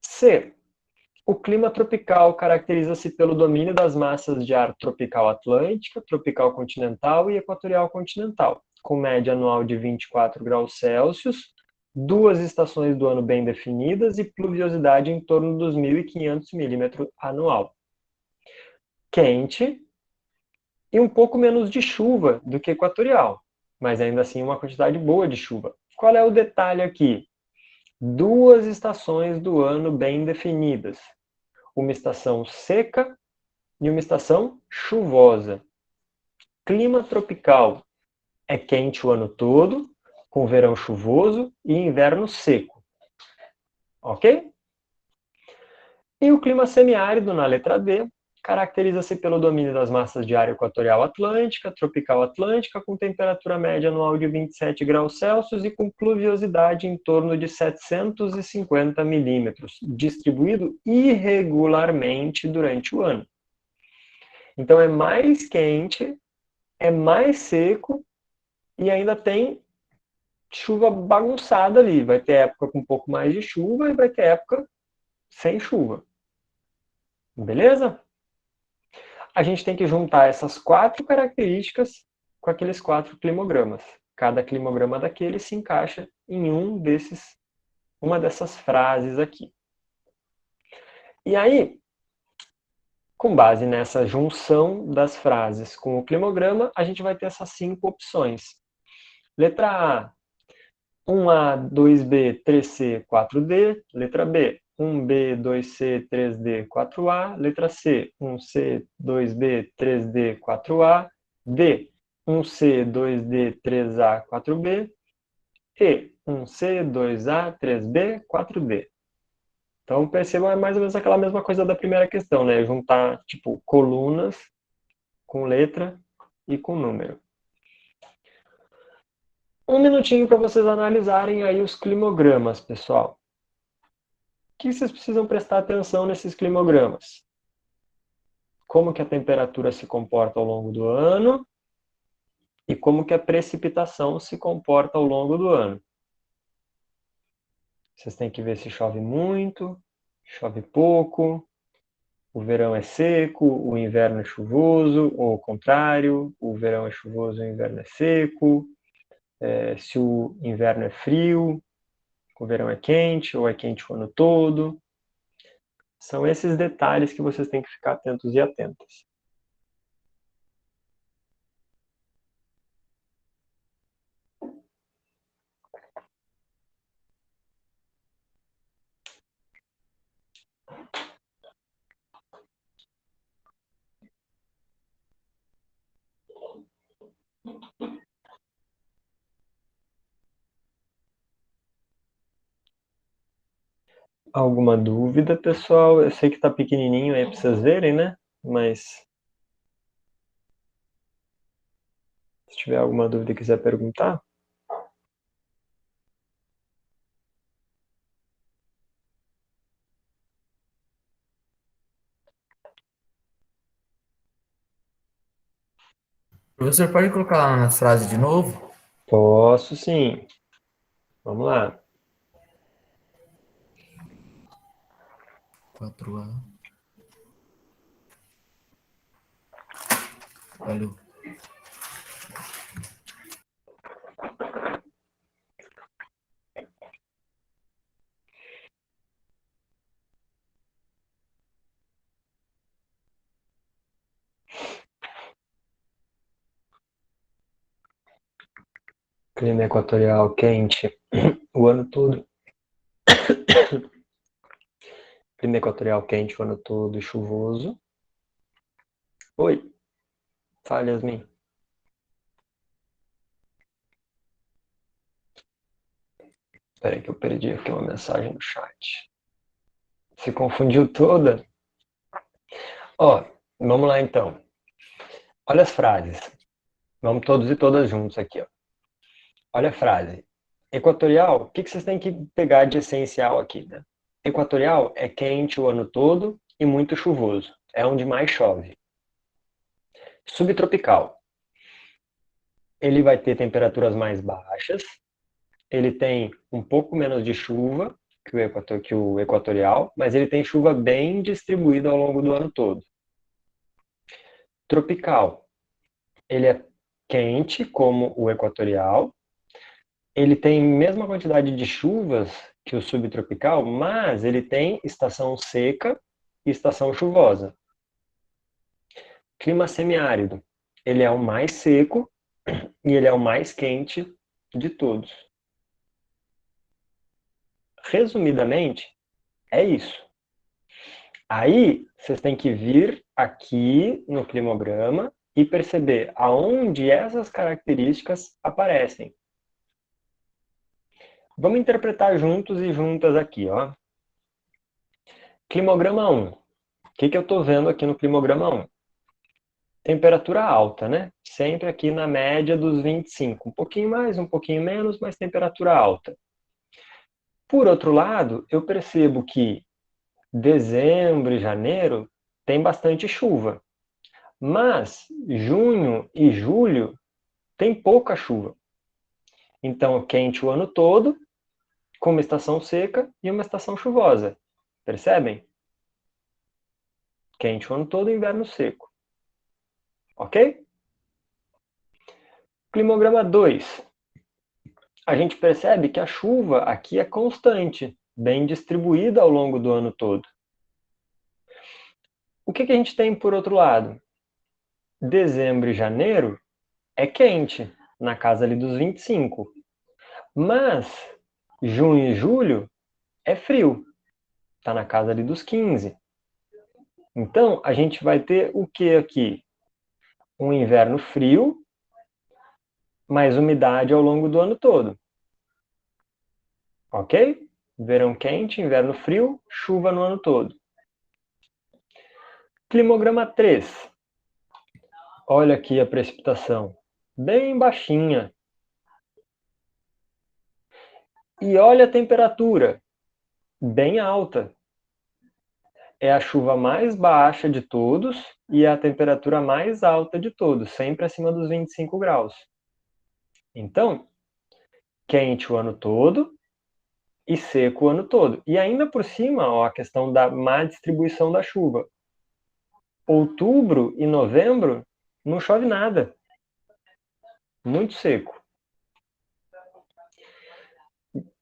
C. O clima tropical caracteriza-se pelo domínio das massas de ar tropical atlântica, tropical continental e equatorial continental, com média anual de 24 graus Celsius, 2 estações do ano bem definidas e pluviosidade em torno dos 1.500 milímetros anual. Quente e um pouco menos de chuva do que equatorial, mas ainda assim uma quantidade boa de chuva. Qual é o detalhe aqui? 2 estações do ano bem definidas. Uma estação seca e uma estação chuvosa. Clima tropical é quente o ano todo, com verão chuvoso e inverno seco. Ok? E o clima semiárido, na letra D, caracteriza-se pelo domínio das massas de ar equatorial atlântica, tropical atlântica, com temperatura média anual de 27 graus Celsius e com pluviosidade em torno de 750 milímetros, distribuído irregularmente durante o ano. Então é mais quente, é mais seco e ainda tem chuva bagunçada ali. Vai ter época com um pouco mais de chuva e vai ter época sem chuva. Beleza? A gente tem que juntar essas 4 características com aqueles 4 climogramas. Cada climograma daquele se encaixa em uma dessas frases aqui. E aí, com base nessa junção das frases com o climograma, a gente vai ter essas 5 opções. Letra A, 1A, 2B, 3C, 4D. Letra B, 1B, 2C, 3D, 4A. Letra C, 1C, 2B, 3D, 4A. D, 1C, 2D, 3A, 4B. E, 1C, 2A, 3B, 4D. Então, percebam, é mais ou menos aquela mesma coisa da primeira questão, né? Juntar, tipo, colunas com letra e com número. Um minutinho para vocês analisarem aí os climogramas, pessoal. O que vocês precisam prestar atenção nesses climogramas? Como que a temperatura se comporta ao longo do ano e como que a precipitação se comporta ao longo do ano. Vocês têm que ver se chove muito, chove pouco, o verão é seco, o inverno é chuvoso, ou o contrário, o verão é chuvoso e o inverno é seco, se o inverno é frio, o verão é quente, ou é quente o ano todo. São esses detalhes que vocês têm que ficar atentos e atentas. Alguma dúvida, pessoal? Eu sei que está pequenininho aí para vocês verem, né? Mas Se tiver alguma dúvida e quiser perguntar.
Professor, pode colocar lá nas frases de novo?
Posso sim. Vamos lá.
4A. Valeu.
Clima equatorial quente o ano todo. Clima equatorial quente o ano todo e chuvoso. Oi. Fala, Yasmin. Espera aí que eu perdi aqui uma mensagem no chat. Se confundiu toda? Ó, vamos lá então. Olha as frases. Vamos todos e todas juntos aqui, ó. Olha a frase. Equatorial, o que vocês têm que pegar de essencial aqui, né? Equatorial é quente o ano todo e muito chuvoso. É onde mais chove. Subtropical. Ele vai ter temperaturas mais baixas. Ele tem um pouco menos de chuva que o equatorial, mas ele tem chuva bem distribuída ao longo do ano todo. Tropical. Ele é quente como o equatorial. Ele tem a mesma quantidade de chuvas que o subtropical, mas ele tem estação seca e estação chuvosa. Clima semiárido. Ele é o mais seco e ele é o mais quente de todos. Resumidamente, é isso. Aí, vocês têm que vir aqui no climograma e perceber aonde essas características aparecem. Vamos interpretar juntos e juntas aqui, ó. Climograma 1. O que eu estou vendo aqui no climograma 1? Temperatura alta, né? Sempre aqui na média dos 25. Um pouquinho mais, um pouquinho menos, mas temperatura alta. Por outro lado, eu percebo que dezembro e janeiro tem bastante chuva. Mas junho e julho tem pouca chuva. Então, quente o ano todo, com uma estação seca e uma estação chuvosa. Percebem? Quente o ano todo, inverno seco. Ok? Climograma 2. A gente percebe que a chuva aqui é constante, bem distribuída ao longo do ano todo. O que a gente tem por outro lado? Dezembro e janeiro é quente, na casa ali dos 25. Mas junho e julho é frio, está na casa ali dos 15. Então, a gente vai ter o que aqui? Um inverno frio, mais umidade ao longo do ano todo. Ok? Verão quente, inverno frio, chuva no ano todo. Climograma 3. Olha aqui a precipitação, bem baixinha. E olha a temperatura, bem alta. É a chuva mais baixa de todos e é a temperatura mais alta de todos, sempre acima dos 25 graus. Então, quente o ano todo e seco o ano todo. E ainda por cima, ó, a questão da má distribuição da chuva. Outubro e novembro não chove nada. Muito seco.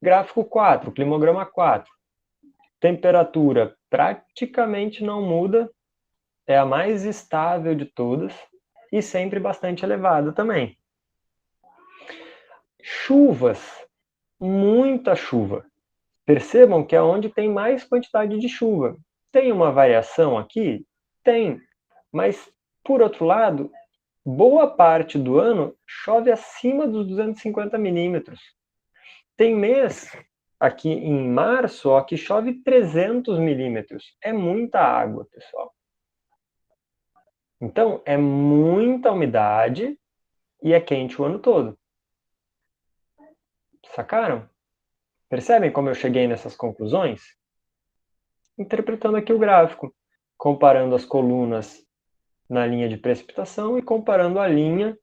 Gráfico 4, climograma 4. Temperatura praticamente não muda, é a mais estável de todas e sempre bastante elevada também. Chuvas, muita chuva. Percebam que é onde tem mais quantidade de chuva. Tem uma variação aqui? Tem. Mas, por outro lado, boa parte do ano chove acima dos 250 milímetros. Tem mês, aqui em março, ó, que chove 300 milímetros. É muita água, pessoal. Então, é muita umidade e é quente o ano todo. Sacaram? Percebem como eu cheguei nessas conclusões? Interpretando aqui o gráfico, comparando as colunas na linha de precipitação e comparando a linha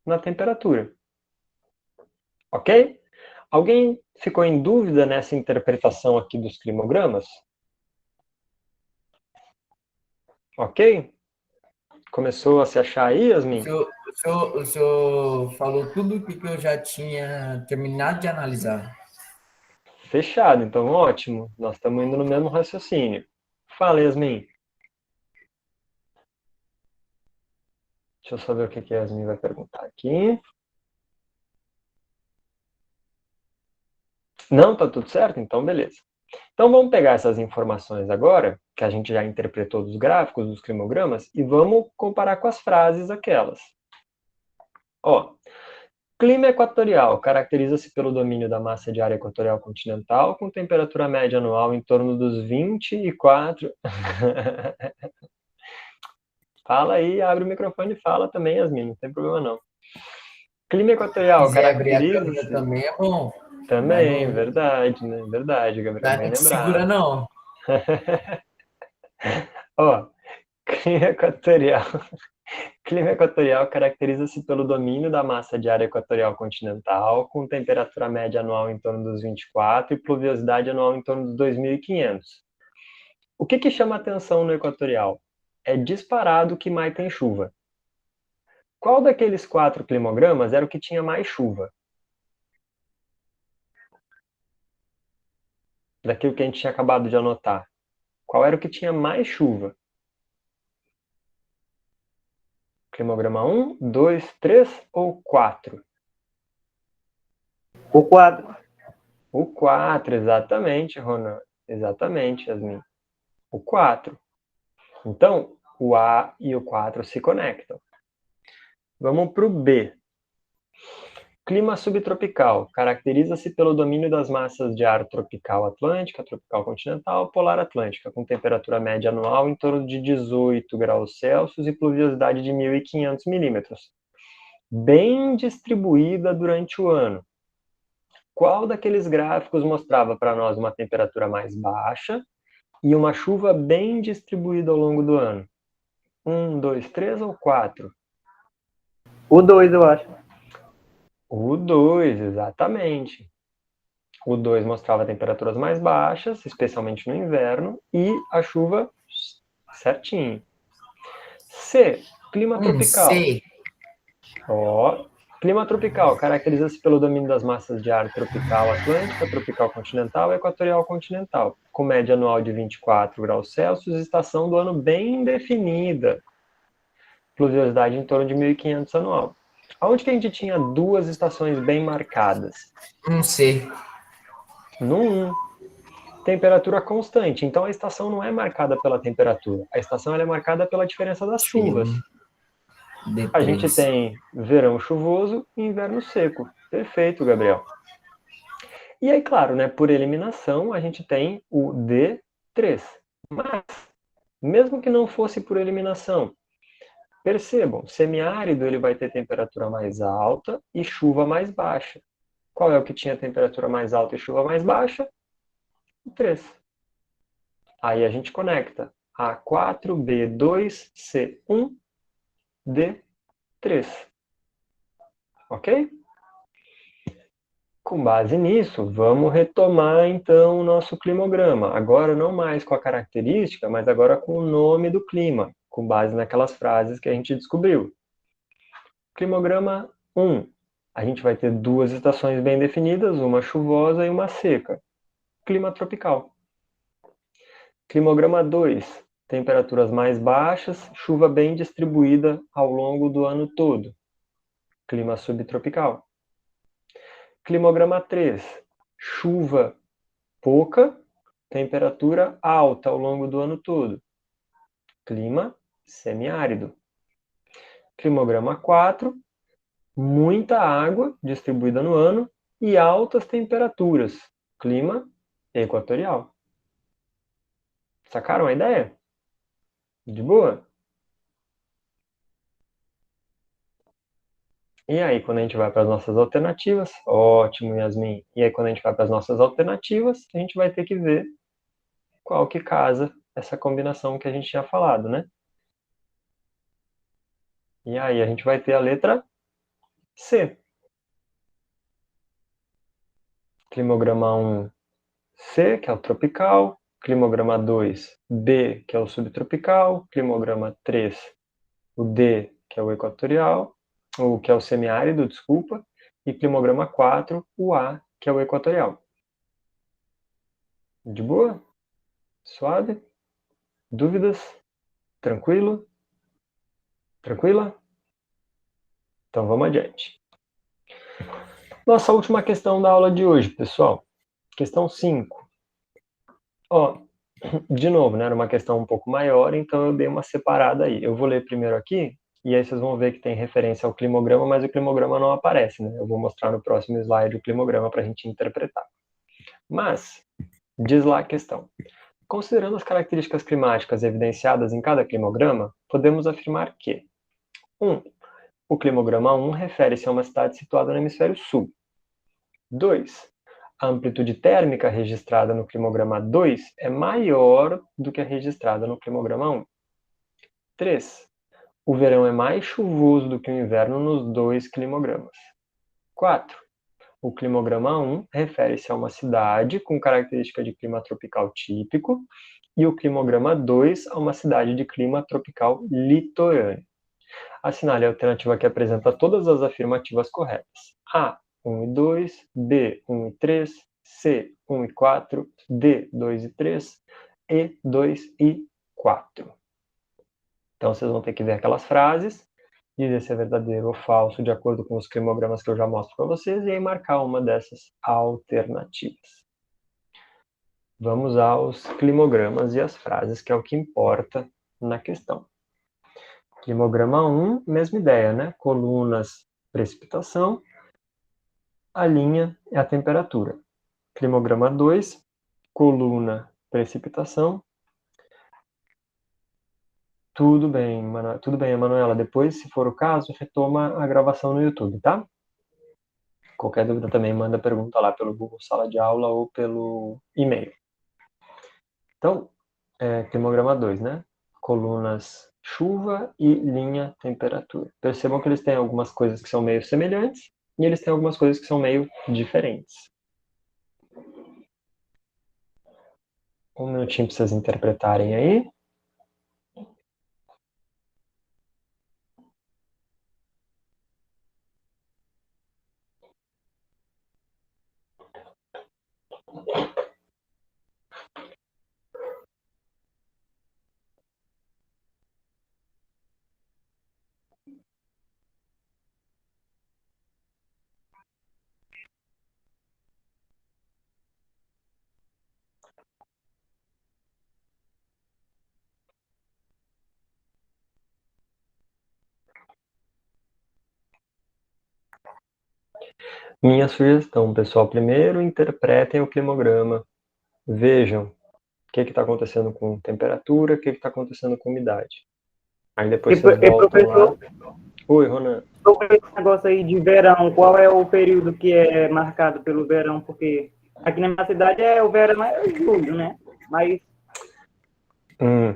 na temperatura. Ok? Alguém ficou em dúvida nessa interpretação aqui dos climogramas? Ok? Começou a se achar aí, Yasmin?
O senhor falou tudo o que eu já tinha terminado de analisar.
Fechado, então ótimo. Nós estamos indo no mesmo raciocínio. Fala, Yasmin. Deixa eu só ver o que a Yasmin vai perguntar aqui. Não, tá tudo certo? Então, beleza. Então, vamos pegar essas informações agora, que a gente já interpretou dos gráficos, dos climogramas, e vamos comparar com as frases aquelas. Ó, clima equatorial caracteriza-se pelo domínio da massa de ar equatorial continental, com temperatura média anual em torno dos 24... Fala aí, abre o microfone e fala também, Yasmin, não tem problema não. Clima equatorial
Se quiser abrir a câmera
caracteriza-se...
também é bom.
Também, verdade, né? Verdade, Gabriel, bem
Nada que segura,
lembrado.
não.
Ó, clima equatorial. Clima equatorial caracteriza-se pelo domínio da massa de ar equatorial continental, com temperatura média anual em torno dos 24 e pluviosidade anual em torno dos 2.500. O que chama atenção no equatorial? É disparado o que mais tem chuva. Qual daqueles 4 climogramas era o que tinha mais chuva? Daquilo que a gente tinha acabado de anotar. Qual era o que tinha mais chuva? Climograma 1, 2, 3 ou 4?
O 4.
O 4, exatamente, Ronan. Exatamente, Yasmin. O 4. Então, o A e o 4 se conectam. Vamos para o B. Clima subtropical. Caracteriza-se pelo domínio das massas de ar tropical atlântica, tropical continental, polar atlântica, com temperatura média anual em torno de 18 graus Celsius e pluviosidade de 1.500 milímetros. Bem distribuída durante o ano. Qual daqueles gráficos mostrava para nós uma temperatura mais baixa e uma chuva bem distribuída ao longo do ano? 1, 2, 3 ou 4?
O 2, eu acho.
O 2, exatamente. O 2 mostrava temperaturas mais baixas, especialmente no inverno, e a chuva certinho. C, clima tropical.
C.
Ó, clima tropical caracteriza-se pelo domínio das massas de ar tropical atlântica, tropical continental e equatorial continental, com média anual de 24 graus Celsius e estação do ano bem definida. Pluviosidade em torno de 1.500 anual. Aonde que a gente tinha duas estações bem marcadas?
C.
No 1. Temperatura constante. Então a estação não é marcada pela temperatura. A estação ela é marcada pela diferença das chuvas.
D3.
A gente tem verão chuvoso e inverno seco. Perfeito, Gabriel. E aí, claro, né, por eliminação, a gente tem o D3. Mas, mesmo que não fosse por eliminação, percebam, semiárido ele vai ter temperatura mais alta e chuva mais baixa. Qual é o que tinha temperatura mais alta e chuva mais baixa? O 3. Aí a gente conecta A4, B2, C1, D3. Ok? Com base nisso, vamos retomar então o nosso climograma. Agora não mais com a característica, mas agora com o nome do clima, com base naquelas frases que a gente descobriu. Climograma 1. A gente vai ter duas estações bem definidas, uma chuvosa e uma seca. Clima tropical. Climograma 2. Temperaturas mais baixas, chuva bem distribuída ao longo do ano todo. Clima subtropical. Climograma 3. Chuva pouca, temperatura alta ao longo do ano todo. Clima semiárido. Climograma 4. Muita água distribuída no ano e altas temperaturas. Clima equatorial. Sacaram a ideia? De boa? E aí, quando a gente vai para as nossas alternativas, ótimo, Yasmin. E aí, quando a gente vai para as nossas alternativas, a gente vai ter que ver qual que casa essa combinação que a gente tinha falado, né? E aí, a gente vai ter a letra C. Climograma 1, C, que é o tropical. Climograma 2, B, que é o subtropical. Climograma 3, o D, que é o equatorial. O que é o semiárido, desculpa. E climograma 4, o A, que é o equatorial. De boa? Suave? Dúvidas? Tranquilo? Tranquila? Então vamos adiante. Nossa última questão da aula de hoje, pessoal. Questão 5. Ó, de novo, né, era uma questão um pouco maior, então eu dei uma separada aí. Eu vou ler primeiro aqui, e aí vocês vão ver que tem referência ao climograma, mas o climograma não aparece, né? Eu vou mostrar no próximo slide o climograma para a gente interpretar. Mas, diz lá a questão. Considerando as características climáticas evidenciadas em cada climograma, podemos afirmar que 1. O climograma 1 refere-se a uma cidade situada no hemisfério sul. 2. A amplitude térmica registrada no climograma 2 é maior do que a registrada no climograma 1. 3. O verão é mais chuvoso do que o inverno nos dois climogramas. 4. O climograma 1 refere-se a uma cidade com característica de clima tropical típico e o climograma 2 a uma cidade de clima tropical litorâneo. Assinale a alternativa que apresenta todas as afirmativas corretas. A, 1 e 2, B, 1 e 3, C, 1 e 4, D, 2 e 3, E, 2 e 4. Então, vocês vão ter que ver aquelas frases, dizer se é verdadeiro ou falso, de acordo com os climogramas que eu já mostro para vocês, e aí marcar uma dessas alternativas. Vamos aos climogramas e as frases, que é o que importa na questão. Climograma 1, mesma ideia, né? Colunas, precipitação. A linha é a temperatura. Climograma 2, coluna, precipitação. Tudo bem, Emanuela. Depois, se for o caso, retoma a gravação no YouTube, tá? Qualquer dúvida também manda pergunta lá pelo Google Sala de Aula ou pelo e-mail. Então, climograma 2, né? Colunas, chuva e linha, temperatura. Percebam que eles têm algumas coisas que são meio semelhantes e eles têm algumas coisas que são meio diferentes. Um minutinho para vocês interpretarem aí. Minha sugestão, pessoal, primeiro interpretem o climograma, vejam o que está acontecendo com temperatura, o que está acontecendo com umidade. Aí depois vocês voltam lá. Oi, Ronan.
Sobre esse negócio aí de verão, qual é o período que é marcado pelo verão? Porque aqui na minha cidade o verão é julho, né? Mas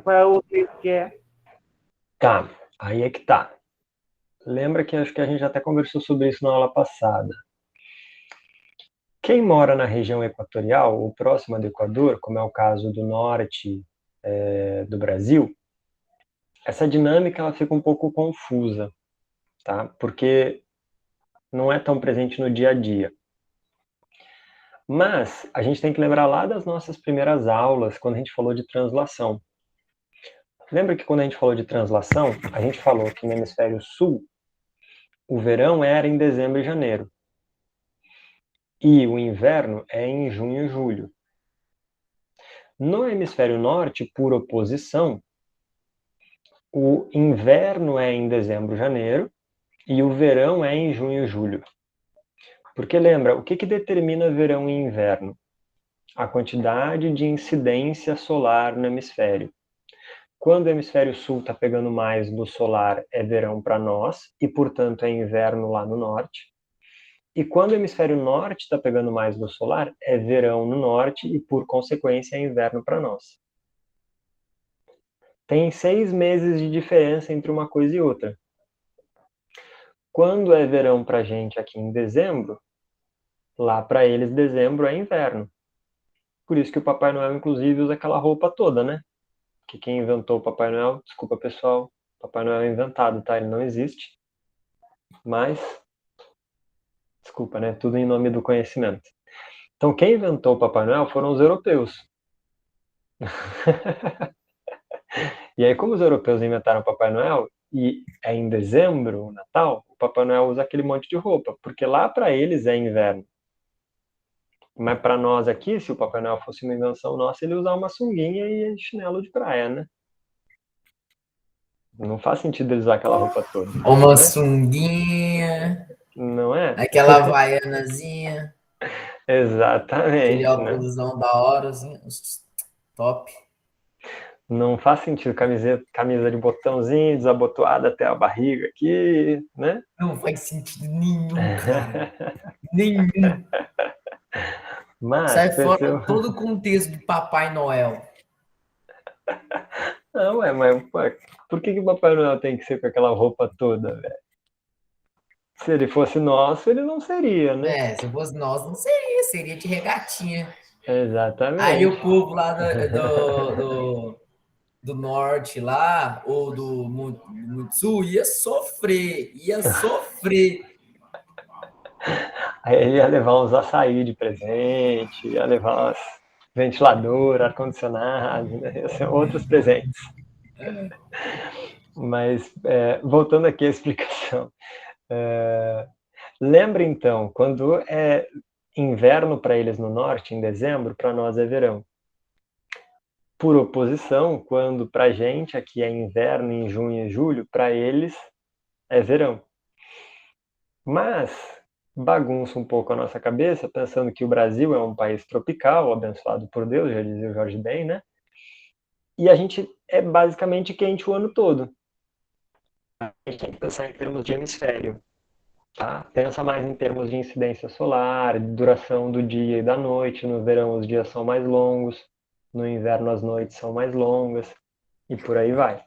qual é o período que é?
Tá, aí é que tá. Lembra que acho que a gente até conversou sobre isso na aula passada. Quem mora na região equatorial ou próxima do Equador, como é o caso do norte do Brasil, essa dinâmica ela fica um pouco confusa, tá? Porque não é tão presente no dia a dia. Mas a gente tem que lembrar lá das nossas primeiras aulas, quando a gente falou de translação. Lembra que quando a gente falou de translação, a gente falou que no hemisfério sul, o verão era em dezembro e janeiro. E o inverno é em junho e julho. No hemisfério norte, por oposição, o inverno é em dezembro e janeiro e o verão é em junho e julho. Porque lembra, o que determina verão e inverno? A quantidade de incidência solar no hemisfério. Quando o hemisfério sul está pegando mais luz solar, é verão para nós, e portanto é inverno lá no norte. E quando o hemisfério norte está pegando mais luz solar, é verão no norte e por consequência é inverno para nós. Tem 6 meses de diferença entre uma coisa e outra. Quando é verão para a gente aqui em dezembro, lá para eles dezembro é inverno. Por isso que o Papai Noel, inclusive, usa aquela roupa toda, né? Que quem inventou o Papai Noel, desculpa pessoal, Papai Noel é inventado, tá? Ele não existe. Mas, desculpa, né? Tudo em nome do conhecimento. Então, quem inventou o Papai Noel foram os europeus. E aí, como os europeus inventaram o Papai Noel, e é em dezembro, o Natal, o Papai Noel usa aquele monte de roupa, porque lá para eles é inverno. Mas para nós aqui, se o Papai Noel fosse uma invenção nossa, ele usar uma sunguinha e chinelo de praia, né? Não faz sentido ele usar aquela roupa toda.
Uma
Né?
sunguinha,
Não é?
aquela havaianazinha, aquele
Exatamente, né?
óculosão da hora, assim, top.
Não faz sentido camisa de botãozinho, desabotoada até a barriga aqui, né?
Não faz sentido nenhum, cara. Nenhum.
Mas,
Sai fora todo o contexto de Papai Noel.
Não, mas pô, por que o Papai Noel tem que ser com aquela roupa toda, velho? Se ele fosse nosso, ele não seria, né?
É, se fosse nós, não seria de regatinha. Aí
Exatamente.
o povo lá do norte lá, ou do sul, ia sofrer, ia sofrer.
Aí ele ia levar uns açaí de presente, ia levar uns ventilador, ar-condicionado, né? Ia ser outros presentes. Mas, voltando aqui à explicação. Lembra então, quando é inverno para eles no norte, em dezembro, para nós é verão. Por oposição, quando para a gente aqui é inverno em junho e julho, para eles é verão. Mas bagunça um pouco a nossa cabeça, pensando que o Brasil é um país tropical, abençoado por Deus, já dizia o Jorge Ben, né? E a gente é basicamente quente o ano todo. A gente tem que pensar em termos de hemisfério. Tá? Pensa mais em termos de incidência solar, duração do dia e da noite. No verão os dias são mais longos, no inverno as noites são mais longas, e por aí vai.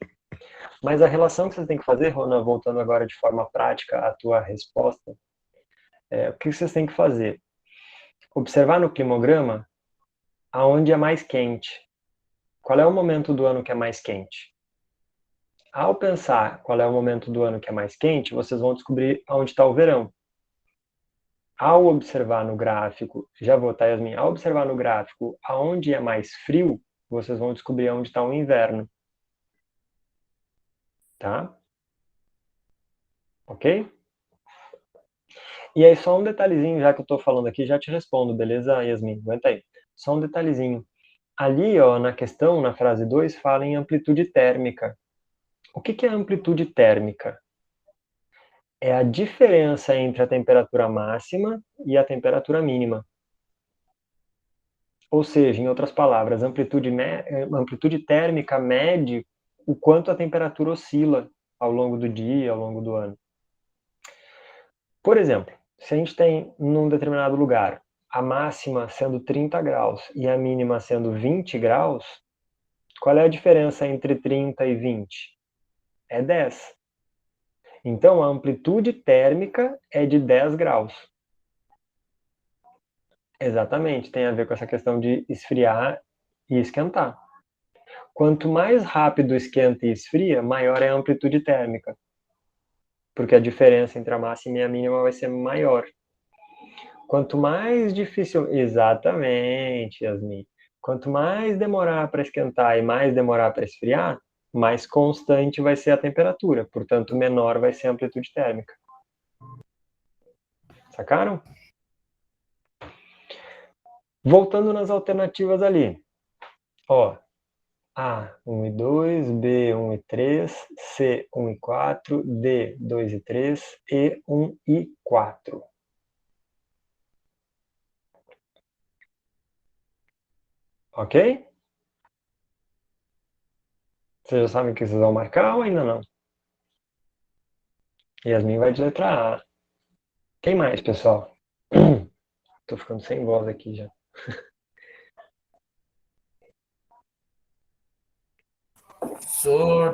Mas a relação que vocês têm que fazer, Rona, voltando agora de forma prática à tua resposta, o que vocês têm que fazer? Observar no climograma aonde é mais quente. Qual é o momento do ano que é mais quente? Ao pensar qual é o momento do ano que é mais quente, vocês vão descobrir aonde está o verão. Ao observar no gráfico, já vou, tá, Yasmin? Ao observar no gráfico aonde é mais frio, vocês vão descobrir onde está o inverno. Tá? Ok? E aí, só um detalhezinho, já que eu estou falando aqui, já te respondo, beleza, Yasmin? Aguenta aí. Só um detalhezinho. Ali, ó, na questão, na frase 2, fala em amplitude térmica. O que é amplitude térmica? É a diferença entre a temperatura máxima e a temperatura mínima. Ou seja, em outras palavras, amplitude térmica mede o quanto a temperatura oscila ao longo do dia, ao longo do ano. Por exemplo, se a gente tem num determinado lugar a máxima sendo 30 graus e a mínima sendo 20 graus, qual é a diferença entre 30 e 20? É 10. Então, a amplitude térmica é de 10 graus. Exatamente, tem a ver com essa questão de esfriar e esquentar. Quanto mais rápido esquenta e esfria, maior é a amplitude térmica, porque a diferença entre a máxima e a mínima vai ser maior. Quanto mais difícil... Exatamente, Yasmin. Quanto mais demorar para esquentar e mais demorar para esfriar, mais constante vai ser a temperatura, portanto, menor vai ser a amplitude térmica. Sacaram? Voltando nas alternativas ali. Ó, A, 1 e 2, B, 1 e 3, C, 1 e 4, D, 2 e 3, E, 1 e 4. Ok? Vocês já sabem o que vocês vão marcar ou ainda não? Yasmin vai de letra A. Quem mais, pessoal? Tô ficando sem voz aqui já.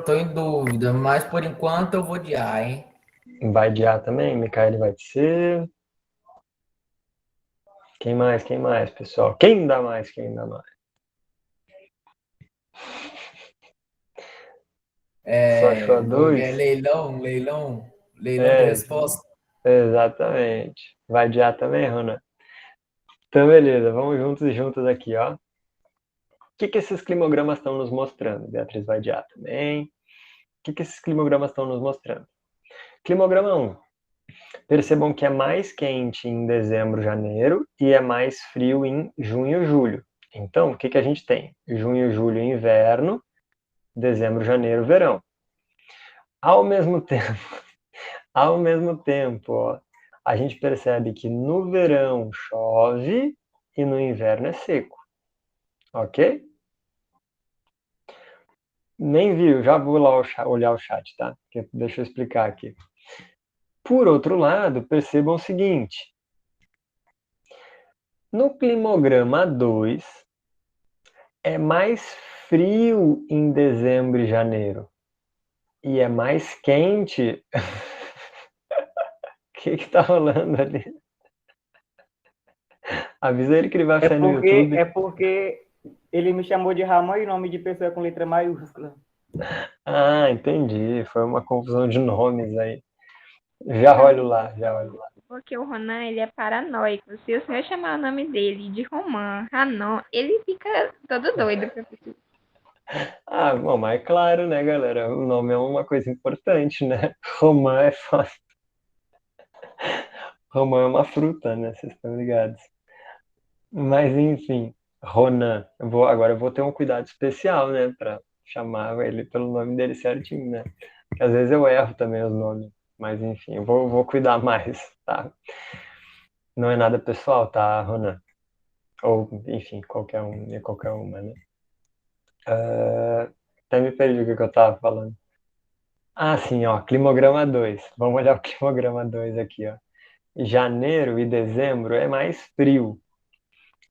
Tô em dúvida, mas por enquanto eu vou de A, hein?
Vai de A também? Micaele vai de C. Quem mais? Quem mais, pessoal? Quem dá mais? Quem dá mais? Só achou a
Como que é?
2?
Leilão de
É,
resposta.
exatamente. Vai de A também, Rona? Então, beleza. Vamos juntos e juntas aqui, ó. O que esses climogramas estão nos mostrando? Beatriz vai de A também. O que esses climogramas estão nos mostrando? Climograma 1. Percebam que é mais quente em dezembro, janeiro e é mais frio em junho e julho. Então, o que a gente tem? Junho e julho, inverno, dezembro, janeiro, verão. Ao mesmo tempo, ó, a gente percebe que no verão chove e no inverno é seco. Ok? Nem viu, já vou lá olhar o chat, tá? Deixa eu explicar aqui. Por outro lado, percebam o seguinte. No climograma 2, é mais frio em dezembro e janeiro. E é mais quente. O que tá rolando ali? Avisa ele que ele vai
É
sair no
porque,
YouTube.
é porque ele me chamou de Ramon e nome de pessoa com letra maiúscula.
Ah, entendi. Foi uma confusão de nomes aí. Já olho lá, já olho lá.
Porque o Ronan, ele é paranoico. Se o senhor chamar o nome dele de Roman, Ranon, ele fica todo doido, professor.
Ah, bom, mas é claro, né, galera? O nome é uma coisa importante, né? Romã é fácil. Romã é uma fruta, né? Vocês estão ligados. Mas, enfim, Ronan. Agora eu vou ter um cuidado especial, né? Pra chamar ele pelo nome dele certinho, né? Porque às vezes eu erro também os nomes. Mas, enfim, eu vou cuidar mais, tá? Não é nada pessoal, tá, Ronan? Ou, enfim, qualquer um e qualquer uma, né? Até me perdi o que eu tava falando. Ah, sim, ó, climograma 2. Vamos olhar o climograma 2 aqui, ó. Janeiro e dezembro é mais frio.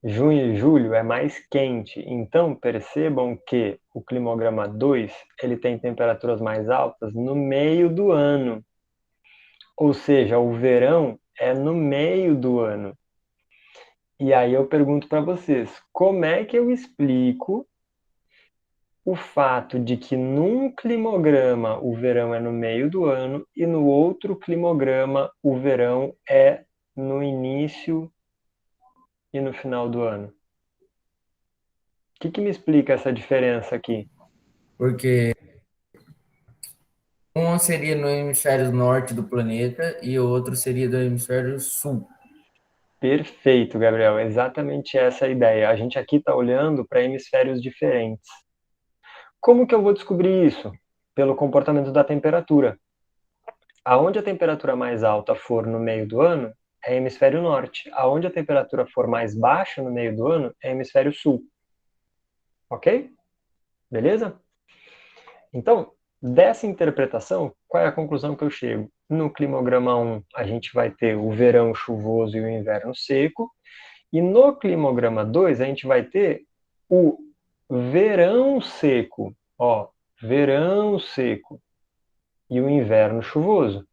Junho e julho é mais quente. Então, percebam que o climograma 2, ele tem temperaturas mais altas no meio do ano. Ou seja, o verão é no meio do ano. E aí eu pergunto para vocês, como é que eu explico o fato de que num climograma o verão é no meio do ano e no outro climograma o verão é no início e no final do ano? O que me explica essa diferença aqui?
Porque um seria no hemisfério norte do planeta e o outro seria do hemisfério sul.
Perfeito, Gabriel. Exatamente essa a ideia. A gente aqui está olhando para hemisférios diferentes. Como que eu vou descobrir isso? Pelo comportamento da temperatura. Aonde a temperatura mais alta for no meio do ano, é hemisfério norte. Aonde a temperatura for mais baixa no meio do ano, é hemisfério sul. Ok? Beleza? Então, dessa interpretação, qual é a conclusão que eu chego? No climograma 1, a gente vai ter o verão chuvoso e o inverno seco. E no climograma 2, a gente vai ter o verão seco. Ó, verão seco. E o inverno chuvoso.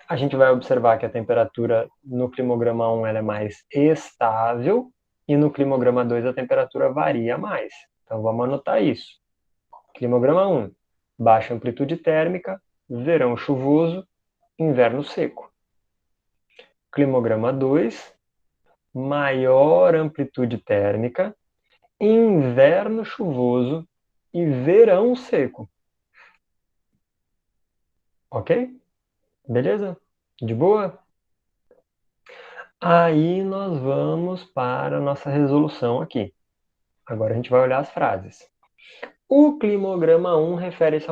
A gente vai observar que a temperatura no climograma 1 ela é mais estável e no climograma 2 a temperatura varia mais. Então vamos anotar isso. Climograma 1, baixa amplitude térmica, verão chuvoso, inverno seco. Climograma 2, maior amplitude térmica, inverno chuvoso e verão seco. Ok? Beleza? De boa? Aí nós vamos para a nossa resolução aqui. Agora a gente vai olhar as frases. O climograma 1 refere-se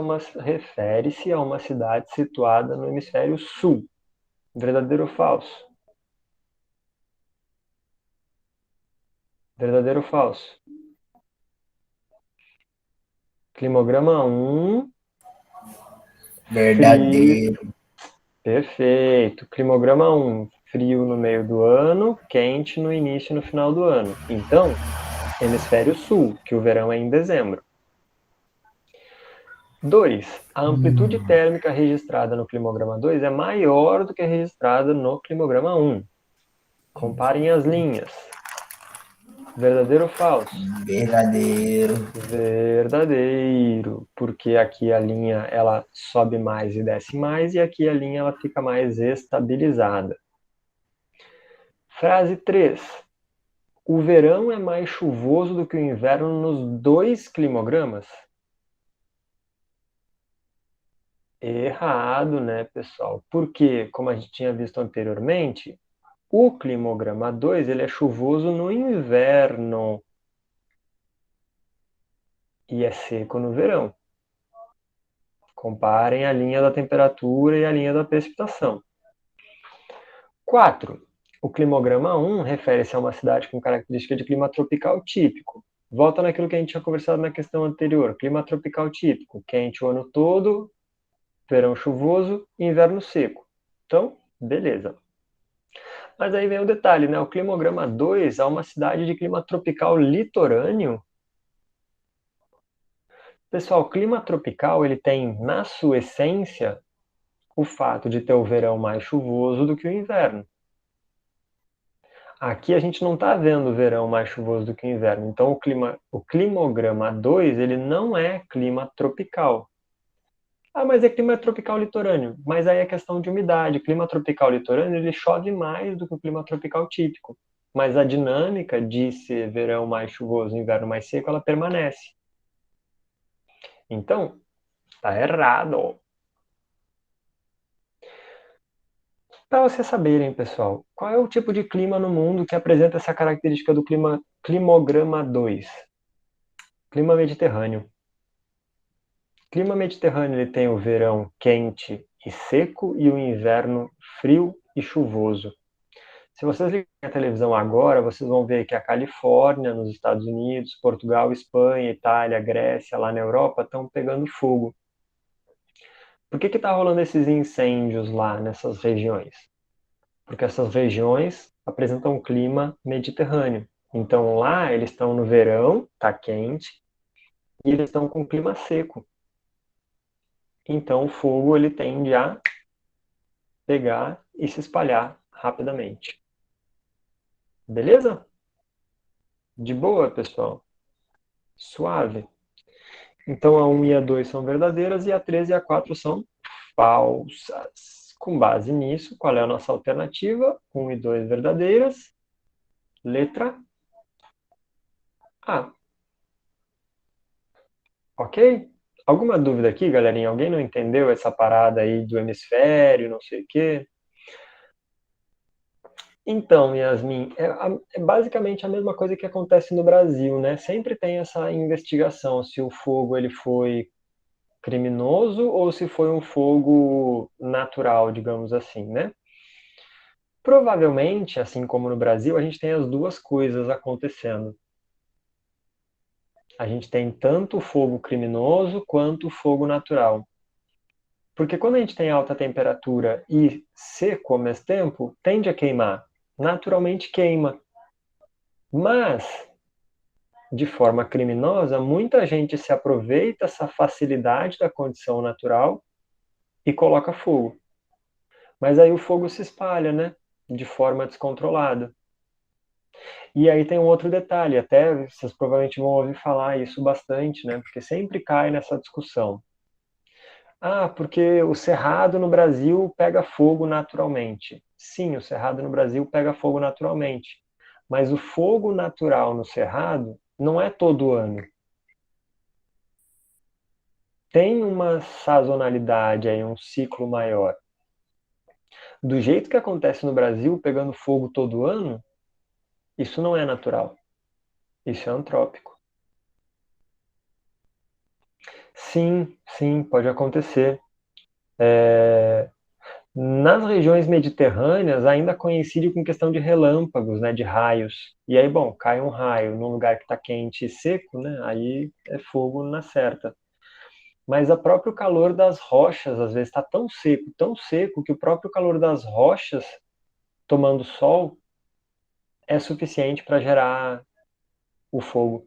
a uma cidade situada no hemisfério sul. Verdadeiro ou falso? Verdadeiro ou falso? Climograma 1,
Verdadeiro.
perfeito. Climograma 1, frio no meio do ano, quente no início e no final do ano. Então, hemisfério sul, que o verão é em dezembro. 2. A amplitude térmica registrada no climograma 2 é maior do que a registrada no climograma 1. Comparem as linhas. Verdadeiro ou falso?
Verdadeiro.
Verdadeiro, porque aqui a linha ela sobe mais e desce mais, e aqui a linha ela fica mais estabilizada. Frase 3. O verão é mais chuvoso do que o inverno nos 2 climogramas? Errado, né, pessoal? Porque, como a gente tinha visto anteriormente, o climograma 2 ele é chuvoso no inverno e é seco no verão. Comparem a linha da temperatura e a linha da precipitação. 4. O climograma 1 refere-se a uma cidade com característica de clima tropical típico. Volta naquilo que a gente tinha conversado na questão anterior. Clima tropical típico, quente o ano todo, verão chuvoso e inverno seco. Então, beleza. Mas aí vem o detalhe, né? O climograma 2 é uma cidade de clima tropical litorâneo. Pessoal, o clima tropical ele tem, na sua essência, o fato de ter o verão mais chuvoso do que o inverno. Aqui a gente não está vendo o verão mais chuvoso do que o inverno. Então o climograma 2 ele não é clima tropical. Ah, mas é clima tropical litorâneo. Mas aí é questão de umidade. Clima tropical litorâneo ele chove mais do que o clima tropical típico. Mas a dinâmica de ser verão mais chuvoso e inverno mais seco, ela permanece. Então, tá errado. Para vocês saberem, pessoal, qual é o tipo de clima no mundo que apresenta essa característica do climograma 2? Clima mediterrâneo. Clima mediterrâneo ele tem o verão quente e seco e o inverno frio e chuvoso. Se vocês ligarem a televisão agora, vocês vão ver que a Califórnia, nos Estados Unidos, Portugal, Espanha, Itália, Grécia, lá na Europa, estão pegando fogo. Por que está rolando esses incêndios lá nessas regiões? Porque essas regiões apresentam um clima mediterrâneo. Então lá eles estão no verão, está quente, e eles estão com clima seco. Então o fogo ele tende a pegar e se espalhar rapidamente. Beleza? De boa, pessoal? Suave. Então a 1 e a 2 são verdadeiras e a 3 e a 4 são falsas. Com base nisso, qual é a nossa alternativa? 1 e 2 verdadeiras. Letra A. Ok? Alguma dúvida aqui, galerinha? Alguém não entendeu essa parada aí do hemisfério, não sei o quê? Então, Yasmin, é basicamente a mesma coisa que acontece no Brasil, né? Sempre tem essa investigação se o fogo ele foi criminoso ou se foi um fogo natural, digamos assim, né? Provavelmente, assim como no Brasil, a gente tem as duas coisas acontecendo. A gente tem tanto o fogo criminoso quanto o fogo natural. Porque quando a gente tem alta temperatura e seco ao mesmo tempo, tende a queimar. Naturalmente queima. Mas, de forma criminosa, muita gente se aproveita essa facilidade da condição natural e coloca fogo. Mas aí o fogo se espalha, né? De forma descontrolada. E aí tem um outro detalhe, até vocês provavelmente vão ouvir falar isso bastante, né? Porque sempre cai nessa discussão. Ah, porque o cerrado no Brasil pega fogo naturalmente. Sim, o cerrado no Brasil pega fogo naturalmente. Mas o fogo natural no cerrado não é todo ano. Tem uma sazonalidade aí, um ciclo maior. Do jeito que acontece no Brasil, pegando fogo todo ano, isso não é natural. Isso é antrópico. Sim, pode acontecer. Nas regiões mediterrâneas ainda coincide com questão de relâmpagos, né, de raios. E aí, bom, cai um raio num lugar que está quente e seco, né, aí é fogo na certa. mas o próprio calor das rochas, às vezes, está tão seco, que o próprio calor das rochas, tomando sol, é suficiente para gerar o fogo.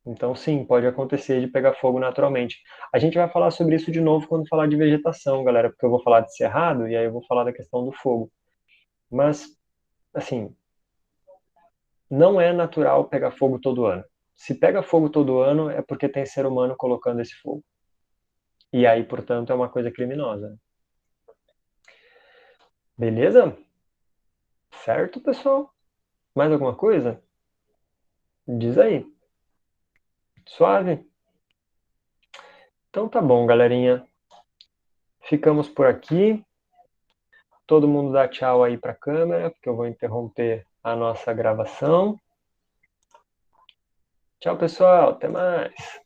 Então, sim, pode acontecer de pegar fogo naturalmente. A gente vai falar sobre isso de novo quando falar de vegetação, galera, porque eu vou falar de cerrado e aí eu vou falar da questão do fogo. Mas, assim, não é natural pegar fogo todo ano. Se pega fogo todo ano, é porque tem ser humano colocando esse fogo. E aí, portanto, é uma coisa criminosa. Beleza? Certo, pessoal? Mais alguma coisa? Diz aí. Suave? Então tá bom, galerinha. Ficamos por aqui. Todo mundo dá tchau aí para a câmera, porque eu vou interromper a nossa gravação. Tchau, pessoal. Até mais.